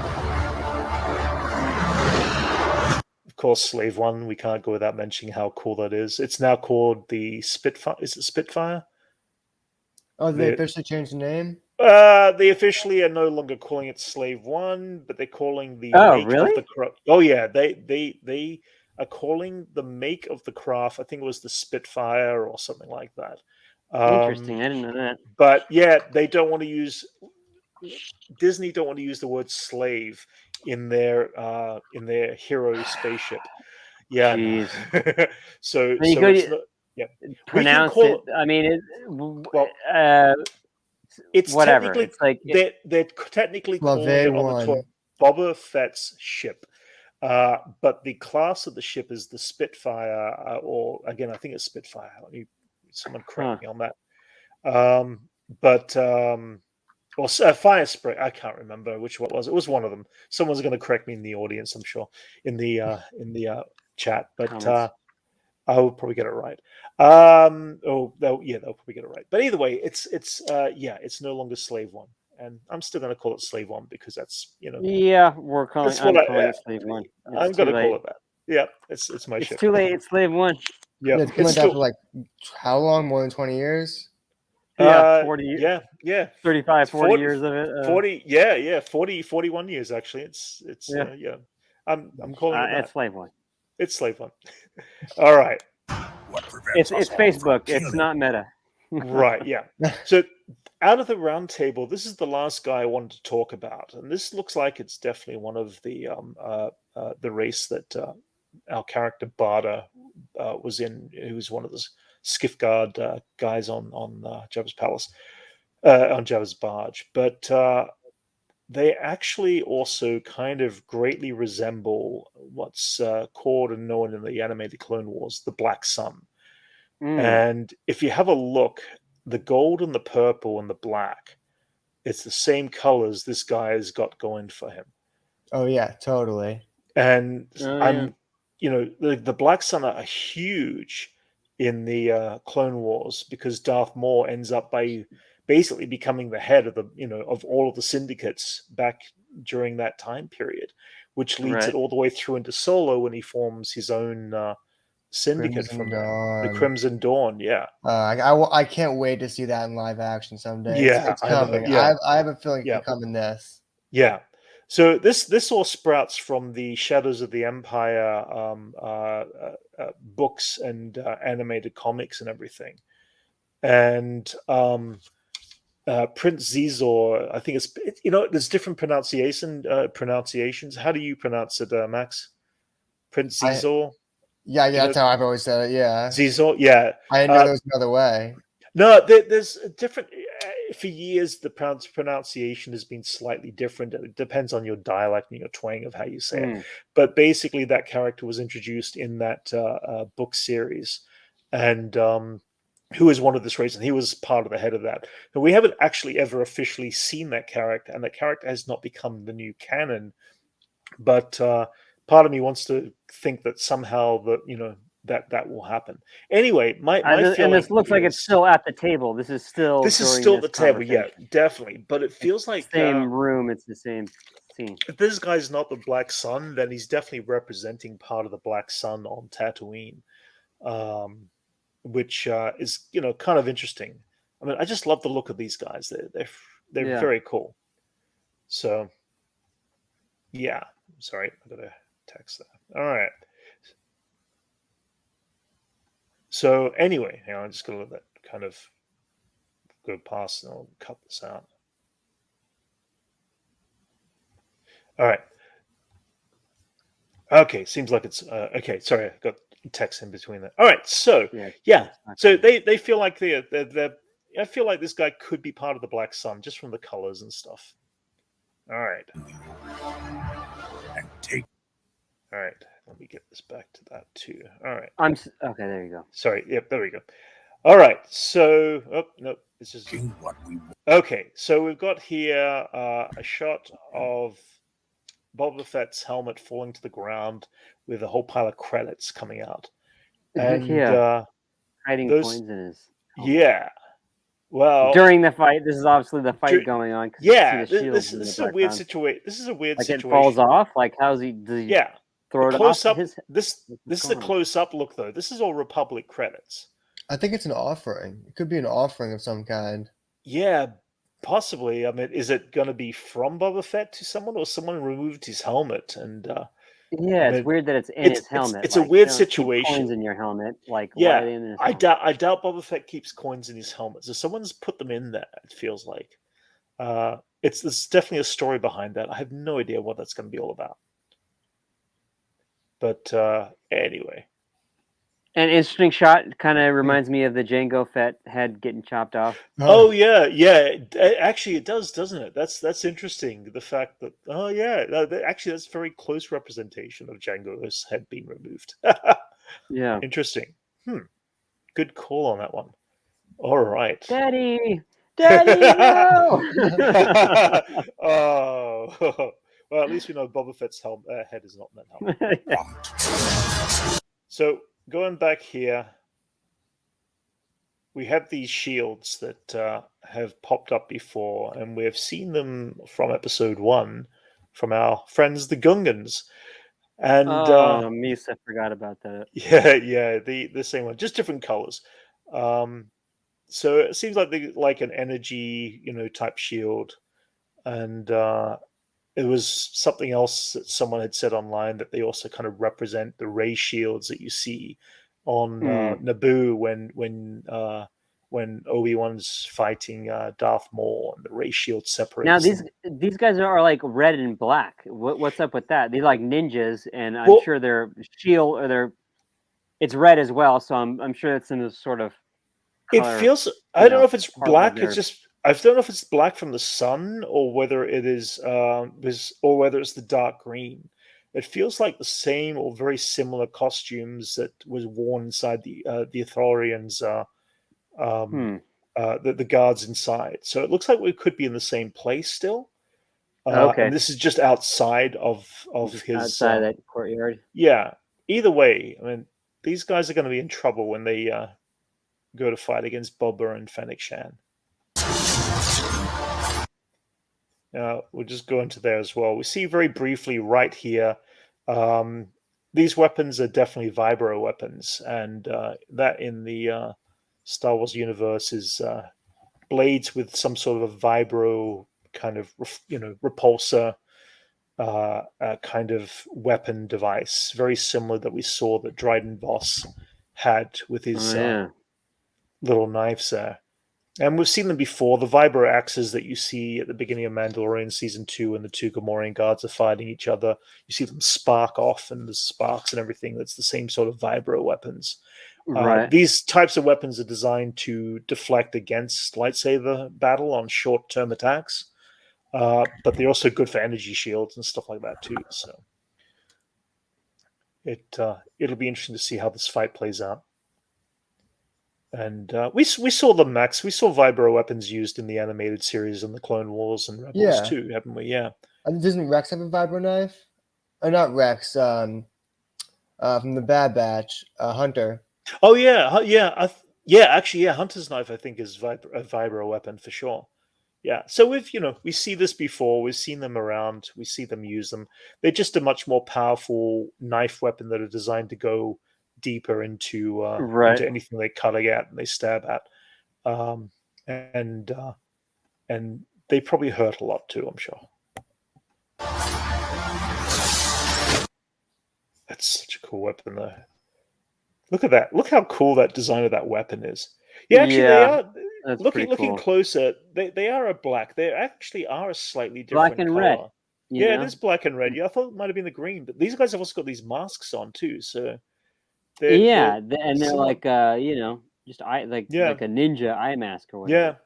Of course, Slave One, we can't go without mentioning how cool that is. It's now called the Spitfire. Is it Spitfire? Oh, did they officially changed the name? They officially are no longer calling it Slave One, but they're calling the Oh, make really? of the craft. Oh yeah, they are calling the make of the craft. I think it was the Spitfire or something like that. Interesting. I didn't know that. But yeah, they don't want to use Disney don't want to use the word slave in their hero spaceship. Yeah, no. Jeez. so When you so go it's to not. Yeah, we can pronounce call it, I mean, well. It's whatever. technically It's like they're technically calling Lave it on the tour One. Boba Fett's ship, but the class of the ship is the Spitfire, or again, I think it's Spitfire. Someone correct me on that. Or Firespray. I can't remember which one it was. It was one of them. Someone's going to correct me in the audience, I'm sure, in the chat. But comments. I will probably get it right. They'll probably get it right. But either way, it's no longer Slave One, and I'm still going to call it Slave One because that's Yeah, that's I'm what calling it Slave One. I'm It's going too to call late. it that. Yeah, it's my It's ship. too late. It's Slave One. Yeah, Yeah, it's been like that for like how long? More than 20 years? Yeah, 40 years. Yeah. 35, 40 40 years of it. 40, 41 years actually. It's Yeah. I'm calling it that. It's Slave One. It's Slave One. All right. What prevents It's us all from Facebook. It's killing? not Meta. Right, yeah. So out of the round table, this is the last guy I wanted to talk about, and this looks like it's definitely one of the race that our character Barda was in. Who was one of the skiff guard guys on Jabba's palace, on Jabba's barge. But they actually also kind of greatly resemble what's called and known in the animated Clone Wars, the Black Sun. And if you have a look, the gold and the purple and the black, it's the same colors this guy has got going for him. Oh yeah, totally. And yeah. the Black Sun are huge in the Clone Wars because Darth Maul ends up by basically becoming the head of of all of the syndicates back during that time period, which leads it all the way through into Solo when he forms his own syndicate Crimson from there, the Dawn. Crimson Dawn. Yeah, I can't wait to see that in live action someday. Yeah, it's I know, coming. yeah. I have a feeling it Yeah. could come in this. yeah. So this all sprouts from the Shadows of the Empire books and animated comics and everything. And Prince Zizor, I think there's different pronunciations. How do you pronounce it, Max? Prince Zizor? Yeah, that's how I've always said it. Yeah, Zizor? Yeah. I didn't know there was another way. No, there's a different. For years, the pronunciation has been slightly different. It depends on your dialect and your twang of how you say it. But basically, that character was introduced in that book series, and who is one of this race, and he was part of the head of that. But we haven't actually ever officially seen that character, and that character has not become the new canon. But part of me wants to think that somehow that will happen. Anyway, my feeling, and this looks like it's still at the table. This is still at the table. Yeah, definitely. But it feels like same room. It's the same scene. If this guy's not the Black Sun, then he's definitely representing part of the Black Sun on Tatooine, which is kind of interesting. I mean, I just love the look of these guys. They're very cool. So yeah, sorry, I got to text that. All right. So anyway, I'm just gonna let that kind of go past, and I'll cut this out. All right. Okay, seems like it's okay. Sorry, I got text in between there. All right, so yeah, so they feel like they're I feel like this guy could be part of the Black Sun just from the colors and stuff. All right. And take. All right. Let me get this back to that too. All right. Okay. There you go. Sorry. Yep. There we go. All right. So, oh no, this is What we okay. So we've got here a shot of Boba Fett's helmet falling to the ground with a whole pile of credits coming out, and hiding those, coins in his helmet. Yeah. Well, during the fight, this is obviously the fight going on. Yeah, this is a weird situation. This is a weird situation. It falls off. Like, does he throw it close off? Up. This is a close up look, though. This is all Republic credits. I think it's an offering. It could be an offering of some kind. Yeah, possibly. I mean, is it going to be from Boba Fett to someone, or someone removed his helmet? And it's weird that it's in his helmet. It's a weird situation. Coins in your helmet, like yeah. why are they in his helmet? I doubt Boba Fett keeps coins in his helmet. So someone's put them in there. It feels like. There's definitely a story behind that. I have no idea what that's going to be all about. But anyway. An interesting shot kind of reminds me of the Jango Fett head getting chopped off. Oh yeah. Actually, it does, doesn't it? That's interesting. The fact that actually that's very close representation of Jango's head being removed. Yeah. Interesting. Good call on that one. All right. Daddy, no! Oh. Well, at least we know Boba Fett's head is not in that helmet. So going back here, we have these shields that have popped up before, and we have seen them from episode 1 from our friends the Gungans. And Misa forgot about that. Yeah, the same one, just different colors. So it seems like an energy, type shield, and it was something else that someone had said online that they also kind of represent the ray shields that you see on Naboo when Obi-Wan's fighting Darth Maul and the ray shield separates. Now these guys are like red and black. What's up with that? They're like ninjas, and I'm sure their shield or it's red as well. So I'm sure it's in this sort of. It feels. I don't know if it's black. It's just. I don't know if it's black from the sun or whether it is, or whether it's the dark green. It feels like the same or very similar costumes that was worn inside the Ithorians, the guards inside. So it looks like we could be in the same place still. Okay. And this is just outside of his outside that courtyard. Yeah. Either way, I mean, these guys are going to be in trouble when they go to fight against Boba and Fennec Shan. We'll just go into there as well. We see very briefly right here, these weapons are definitely vibro weapons, and that in the Star Wars universe is blades with some sort of vibro kind of, repulsor kind of weapon device, very similar that we saw that Dryden Voss had with his little knives there. And we've seen them before. The vibro axes that you see at the beginning of Mandalorian Season 2 when the two Gamorrean guards are fighting each other. You see them spark off and the sparks and everything. That's the same sort of vibro weapons. Right. These types of weapons are designed to deflect against lightsaber battle on short-term attacks. But they're also good for energy shields and stuff like that too. So it'll be interesting to see how this fight plays out. And we saw them, Max. We saw vibro weapons used in the animated series and the Clone Wars and Rebels too, haven't we? Yeah. Doesn't Rex have a vibro knife? Or not Rex? From the Bad Batch, Hunter. Oh yeah, Actually, Hunter's knife I think is a vibro weapon for sure. Yeah. So we see this before. We've seen them around. We see them use them. They're just a much more powerful knife weapon that are designed to go deeper into anything they cut at and they stab at, and they probably hurt a lot too, I'm sure. That's such a cool weapon though. Look at that. Look how cool that design of that weapon is. Yeah, actually, they Yeah, are. that's Looking pretty cool. closer, they are a black. They actually are a slightly Black different and red. color. You Yeah, it know? is black and red. Yeah, I thought it might have been the green, but these guys have also got these masks on too. So they're Yeah, and they're somewhat. like just like Yeah, a ninja eye mask or yeah. whatever.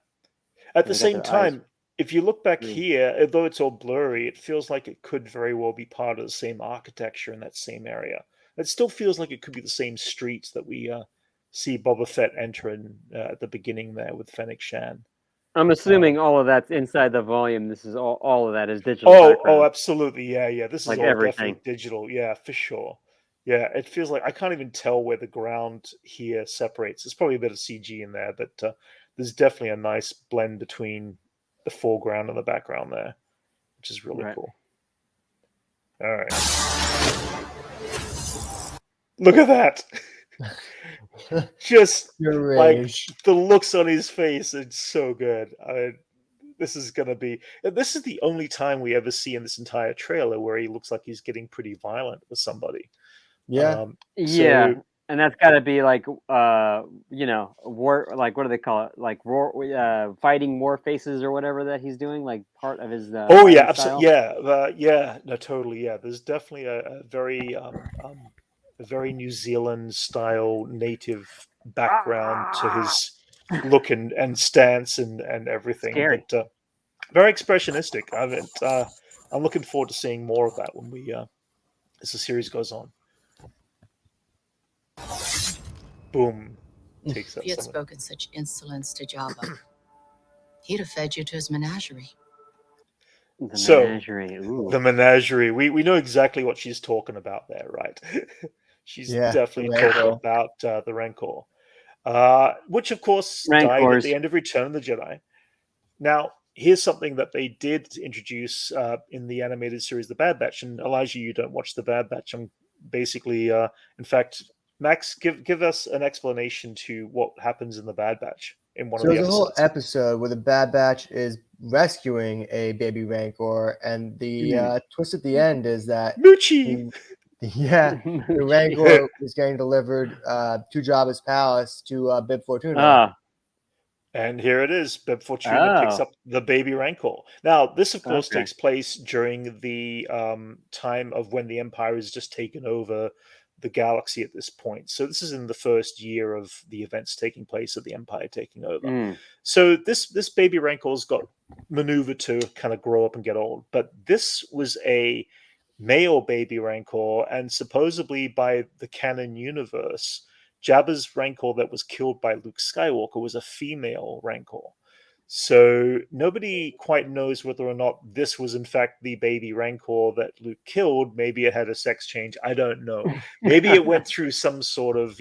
At And the they got same their eyes time, if you look back green. here, although it's all blurry, it feels like it could very well be part of the same architecture in that same area. It still feels like it could be the same streets that we see Boba Fett entering at the beginning there with Fennec Shan. I'm Um, assuming all of that's inside the volume. This is all of that is digital background, absolutely, yeah. This is like all everything. definitely digital, yeah, for sure. Yeah, it feels like I can't even tell where the ground here separates. There's probably a bit of CG in there, but there's definitely a nice blend between the foreground and the background there, which is really Right. cool. All right, look at that. Just Your like rage. the looks on his face, it's so good. This is the only time we ever see in this entire trailer where he looks like he's getting pretty violent with somebody. Yeah. Yeah, So and that's got to be like war, like what do they call it? Like fighting war faces or whatever that he's doing, like part of his oh yeah, fighting absolutely, style. yeah, no, totally, yeah. There's definitely a very New Zealand style native background to his look and stance and everything, Scary. but very expressionistic. I'm looking forward to seeing more of that when we as the series goes on. Boom, takes If out you had someone. spoken such insolence to Jabba, he'd have fed you to his menagerie. The So menagerie. Ooh. the menagerie, we know exactly what she's talking about there, right? She's Yeah. definitely The talking Rancor. about the Rancor, which of course died at Rancors. the end of Return of the Jedi. Now, here's something that they did introduce in the animated series, The Bad Batch. And Elijah, you don't watch The Bad Batch. I'm basically, in fact, Max, give us an explanation to what happens in The Bad Batch in one So of the there's a whole episodes. episode where the Bad Batch is rescuing a baby Rancor, and the twist at the end is that Moochie! the Rancor is getting delivered to Jabba's palace to Bib Fortuna. Oh. And here it is. Bib Fortuna picks Oh. up the baby Rancor. Now, this, of course, Okay. takes place during the time of when the Empire has just taken over the galaxy at this point. So this is in the first year of the events taking place of the Empire taking over. Mm. So this baby Rancor's got maneuvered to kind of grow up and get old. But this was a male baby Rancor, and supposedly by the canon universe, Jabba's Rancor that was killed by Luke Skywalker was a female Rancor. So nobody quite knows whether or not this was in fact the baby Rancor that Luke killed. Maybe it had a sex change. I don't know. Maybe it went through some sort of,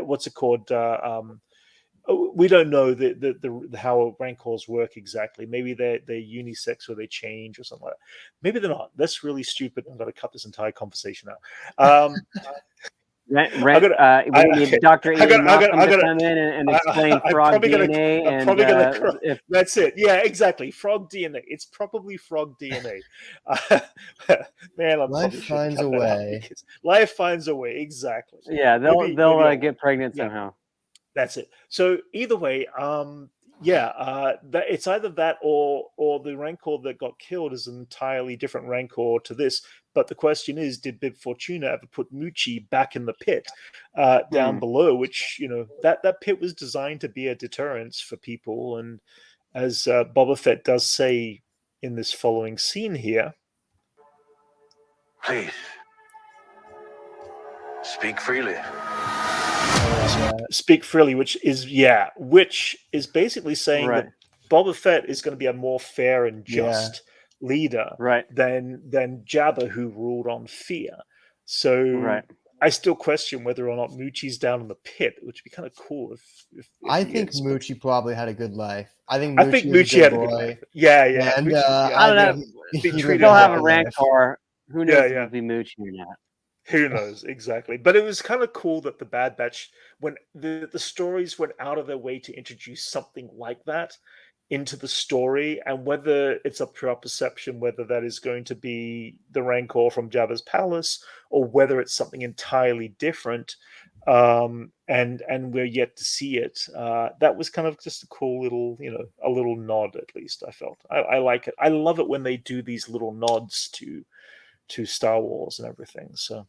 what's it called? We don't know the how Rancors work exactly. Maybe they're unisex or they change or something like that. Maybe they're not. That's really stupid. I'm going to cut this entire conversation out. We need Dr. Ian Malcolm to come in and explain frog DNA. I'm probably gonna. That's it. Yeah, exactly. Frog DNA. It's probably frog DNA. Man, I'm Life finds a way. Life finds a way. Exactly. Yeah, they'll get pregnant somehow. That's it. So either way, it's either that or the Rancor that got killed is an entirely different Rancor to this. But the question is, did Bib Fortuna ever put Moochie back in the pit down below? Which that pit was designed to be a deterrence for people, and as Boba Fett does say in this following scene here, please speak freely. Speak freely, which is basically saying that Boba Fett is going to be a more fair and just leader than Jabba, who ruled on fear. So I still question whether or not Moochie's down in the pit, which would be kind of cool if I think Moochie probably had a good life. I think Moochie had a good life. Yeah. And I don't know. They'll have a Rancor. Who knows if it'll be Moochie or not? Who knows exactly? But it was kind of cool that the Bad Batch, when the stories went out of their way to introduce something like that, into the story, and whether it's up to our perception whether that is going to be the Rancor from Jabba's palace or whether it's something entirely different, and we're yet to see it. That was kind of just a cool little, a little nod. At least I felt I like it. I love it when they do these little nods to Star Wars and everything. So,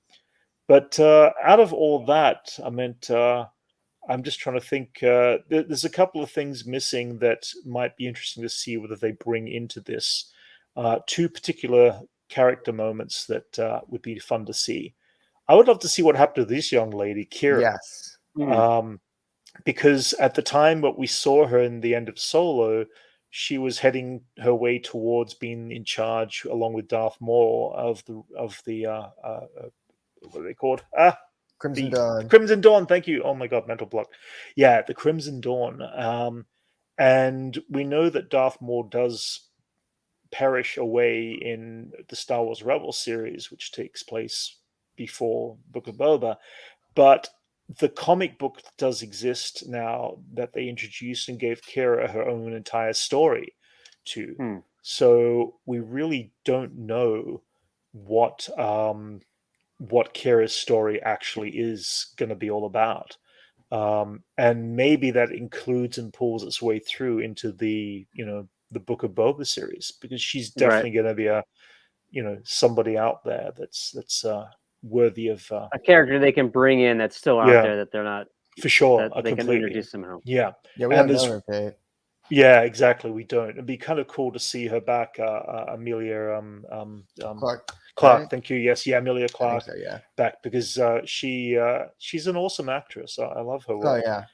but out of all that, I'm just trying to think. There's a couple of things missing that might be interesting to see whether they bring into this. Two particular character moments that would be fun to see. I would love to see what happened to this young lady, Kira. Yes. Because at the time what we saw her in the end of Solo, she was heading her way towards being in charge, along with Darth Maul, of the what are they called? Crimson The Dawn. Crimson Dawn. Thank you. Oh my God, mental block. Yeah, the Crimson Dawn. And we know that Darth Maul does perish away in the Star Wars Rebels series, which takes place before Book of Boba. But the comic book does exist now that they introduced and gave Kira her own entire story to. So we really don't know what Kira's story actually is going to be all about. And maybe that includes and pulls its way through into the Book of Boba series, because she's definitely going to be a somebody out there that's worthy of a character they can bring in that's still out there that they're not, for sure, that they can introduce somehow. We don't know her fate. Yeah, exactly. We don't. It'd be kind of cool to see her back, Amelia Clark. Right? Thank you. Yes, yeah, Amelia Clark. So, yeah. Back, because she's an awesome actress. I love her work. Oh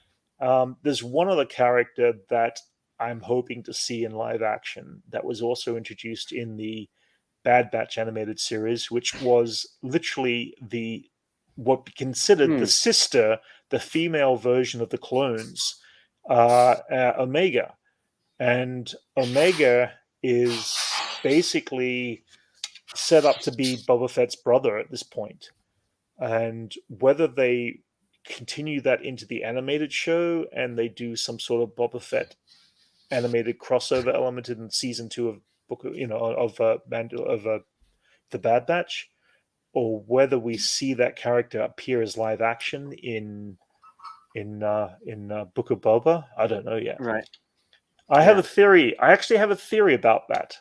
yeah. There's one other character that I'm hoping to see in live action that was also introduced in the Bad Batch animated series, which was literally what we considered the sister, the female version of the clones, Omega. And Omega is basically set up to be Boba Fett's brother at this point. And whether they continue that into the animated show and they do some sort of Boba Fett animated crossover element in season 2 of the Bad Batch, or whether we see that character appear as live action in Book of Boba, I don't know yet. Right. I have a theory. I actually have a theory about that.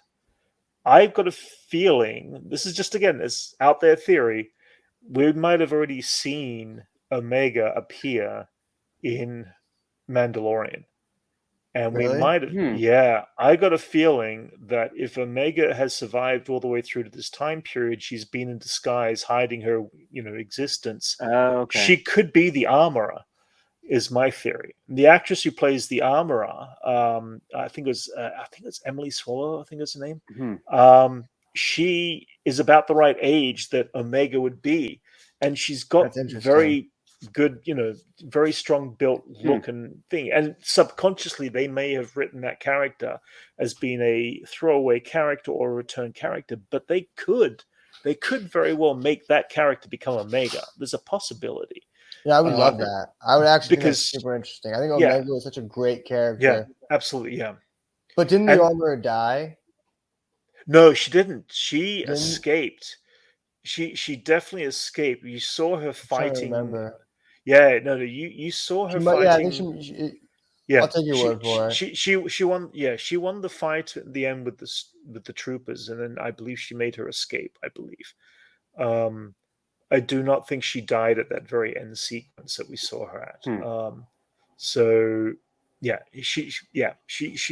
I've got a feeling, this is just, again, this out there theory, we might have already seen Omega appear in Mandalorian. And Really? we might have, I got a feeling that if Omega has survived all the way through to this time period, she's been in disguise, hiding her, existence. Okay. She could be the armorer, is my theory. The actress who plays the armorer, I think it's Emily Swallow. I think is her name. She is about the right age that Omega would be, and she's got very good, very strong built look and thing. And subconsciously, they may have written that character as being a throwaway character or a return character, but they could very well make that character become Omega. There's a possibility. Yeah, I would love that. I would actually think that's because super interesting. I think Omega was such a great character. Yeah, absolutely, yeah. But didn't the armorer die? No, she didn't. She escaped. She definitely escaped. You saw her fighting. Yeah, no, you saw her fighting. I'll take your word for it. She won. Yeah, she won the fight at the end with the troopers, and then I believe she made her escape. I believe. I do not think she died at that very end sequence that we saw her at. So yeah, she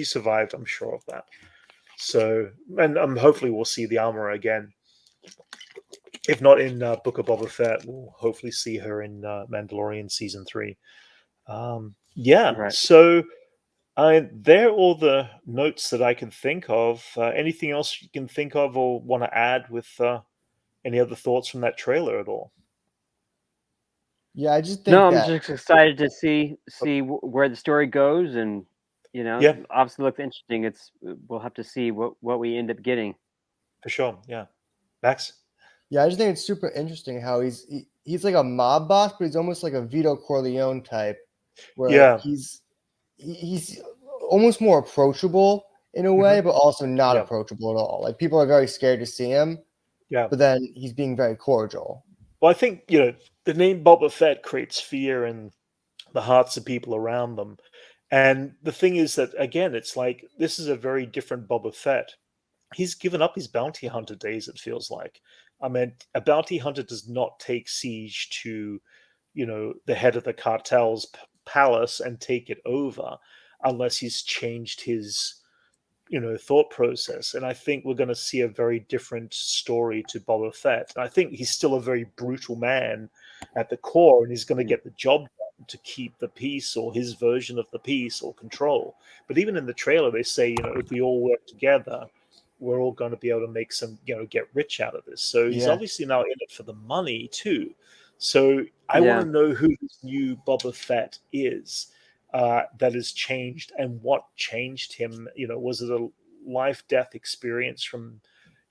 survived. I'm sure of that. So, and hopefully we'll see the armorer again. If not in Book of Boba Fett, we'll hopefully see her in Mandalorian season 3. So they're all the notes that I can think of. Anything else you can think of or want to add with any other thoughts from that trailer at all? Yeah, I just think I'm just excited to see where the story goes, and obviously looks interesting. We'll have to see what we end up getting. For sure, yeah. Max? Yeah, I just think it's super interesting how he's like a mob boss, but he's almost like a Vito Corleone type, where he's almost more approachable in a way, but also not Yeah. approachable at all. Like people are very scared to see him, Yeah. but then he's being very cordial. Well, I think, the name Boba Fett creates fear in the hearts of people around them. And the thing is that, again, it's like this is a very different Boba Fett. He's given up his bounty hunter days, it feels like. I mean, a bounty hunter does not take siege to, the head of the cartel's palace and take it over unless he's changed his thought process. And I think we're going to see a very different story to Boba Fett. And I think he's still a very brutal man at the core, and he's going to get the job done to keep the peace, or his version of the peace, or control. But even in the trailer, they say, if we all work together, we're all going to be able to make some, get rich out of this. So he's obviously now in it for the money too. So I want to know who this new Boba Fett is. That has changed, and what changed him. Was it a life-death experience from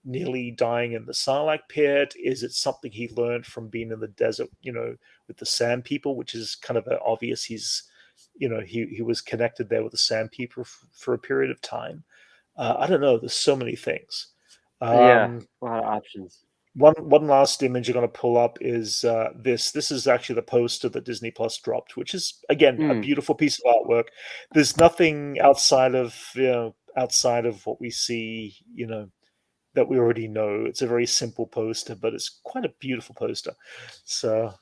nearly dying in the Sarlacc pit? Is it something he learned from being in the desert, with the Sand People, which is kind of obvious he's, he was connected there with the Sand People for a period of time. I don't know. There's so many things. A lot of options. One last image I'm going to pull up is this. This is actually the poster that Disney Plus dropped, which is again a beautiful piece of artwork. There's nothing outside of what we see, that we already know. It's a very simple poster, but it's quite a beautiful poster. So,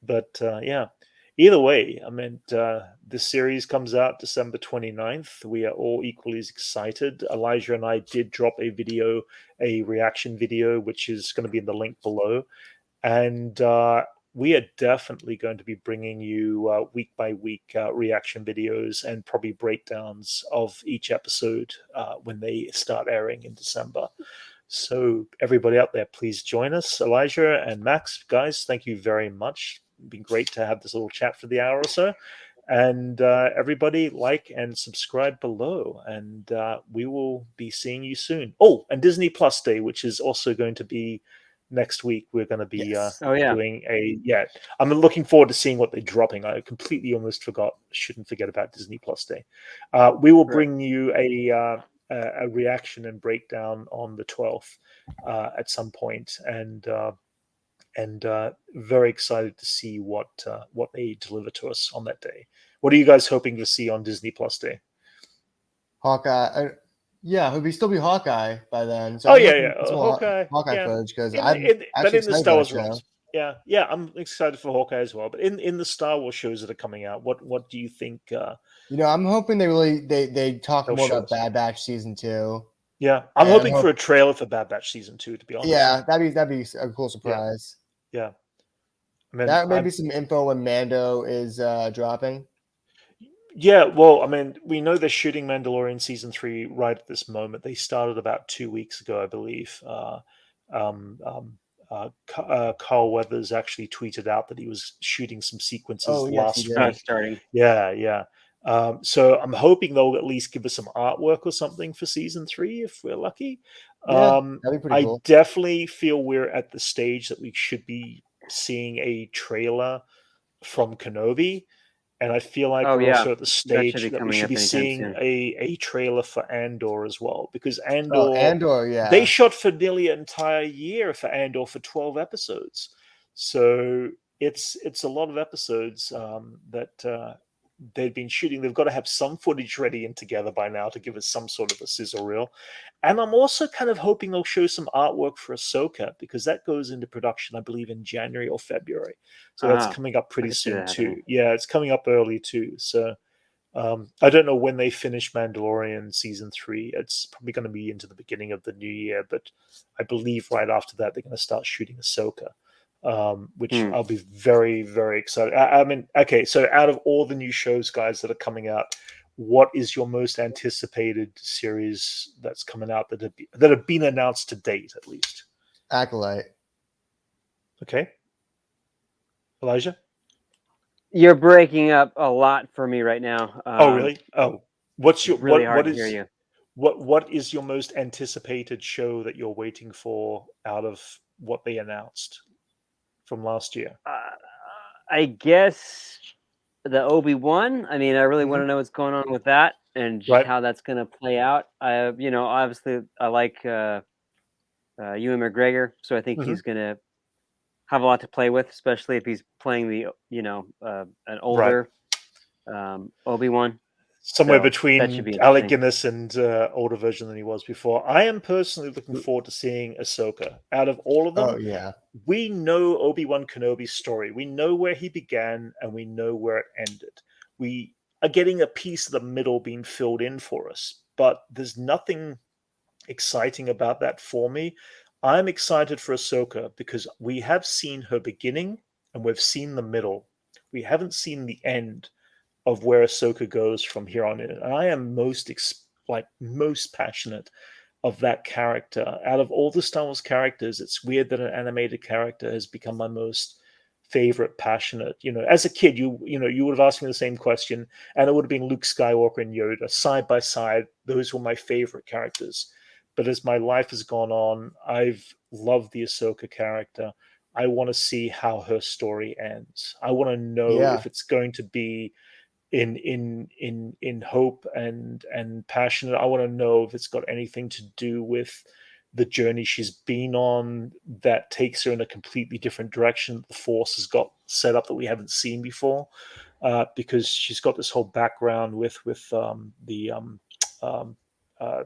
but yeah. Either way, I mean, this series comes out December 29th. We are all equally as excited. Elijah and I did drop a reaction video, which is going to be in the link below. And we are definitely going to be bringing you week by week reaction videos and probably breakdowns of each episode when they start airing in December. So everybody out there, please join us. Elijah and Max, guys, thank you very much. It'd been great to have this little chat for the hour or so. And everybody, like and subscribe below. And we will be seeing you soon. Oh, and Disney Plus Day, which is also going to be next week. We're going to be doing I'm looking forward to seeing what they're dropping. I completely almost forgot. Shouldn't forget about Disney Plus Day. We will bring you a reaction and breakdown on the 12th at some point, and very excited to see what they deliver to us on that day. What are you guys hoping to see on Disney Plus Day? Hawkeye. He'll still be Hawkeye by then. So Hawkeye footage because but in the Star Wars realms. Yeah, I'm excited for Hawkeye as well. But in the Star Wars shows that are coming out, what do you think? I'm hoping they talk more about Bad Batch season 2. Yeah, I'm hoping for a trailer for Bad Batch season 2. To be honest, that'd be a cool surprise. Yeah. I mean, that may be some info when Mando is dropping. Yeah, well, I mean, we know they're shooting Mandalorian season 3 right at this moment. They started about 2 weeks ago, I believe. Carl Weathers actually tweeted out that he was shooting some sequences last week. Starting. Yeah. So I'm hoping they'll at least give us some artwork or something for season 3 if we're lucky. That'd be pretty cool. I definitely feel we're at the stage that we should be seeing a trailer from Kenobi. And I feel like we're also at the stage that we should be seeing a trailer for Andor as well. Because Andor, they shot for nearly an entire year for Andor for 12 episodes. So it's a lot of episodes that they've been shooting. They've got to have some footage ready and together by now to give us some sort of a sizzle reel. And I'm also kind of hoping they'll show some artwork for Ahsoka, because that goes into production, I believe, in January or February. So that's coming up pretty soon too. Yeah, it's coming up early too. So I don't know when they finish Mandalorian season 3. It's probably going to be into the beginning of the new year, but I believe right after that they're going to start shooting Ahsoka. Which I'll be very, very excited. I mean, okay, so out of all the new shows, guys, that are coming out, what is your most anticipated series that's coming out that have been announced to date, at least? Acolyte. Okay. Elijah? You're breaking up a lot for me right now. Oh, really? Oh, what's your really hard to hear you? What is your most anticipated show that you're waiting for out of what they announced from last year? I guess the Obi-Wan. I mean, I really want to know what's going on with that. and just Right. how that's going to play out. Obviously I like Ewan McGregor, so I think he's going to have a lot to play with, especially if he's playing the an older Obi-Wan. Somewhere So that should between be Alec interesting. Guinness and older version than he was before. I am personally looking forward to seeing Ahsoka. Out of all of them, Oh yeah. we know Obi-Wan Kenobi's story. We know where he began and we know where it ended. We are getting a piece of the middle being filled in for us, but there's nothing exciting about that for me. I'm excited for Ahsoka because we have seen her beginning and we've seen the middle. We haven't seen the end of where Ahsoka goes from here on in. And I am most passionate of that character. Out of all the Star Wars characters, it's weird that an animated character has become my most favorite, passionate. As a kid, you would have asked me the same question, and it would have been Luke Skywalker and Yoda side by side. Those were my favorite characters. But as my life has gone on, I've loved the Ahsoka character. I want to see how her story ends. I want to know Yeah. if it's going to be in hope and passionate. I want to know if it's got anything to do with the journey she's been on that takes her in a completely different direction. The Force has got set up that we haven't seen before, because she's got this whole background with um, uh,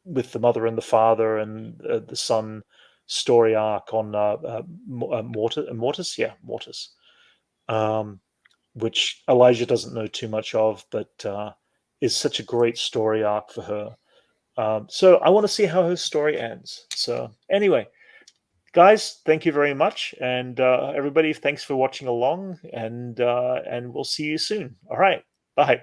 with the mother and the father and the son story arc on Mortis, Mortis. Which Elijah doesn't know too much of, but is such a great story arc for her. So I want to see how her story ends. So anyway, guys, thank you very much, and everybody, thanks for watching along, and we'll see you soon. All right, bye.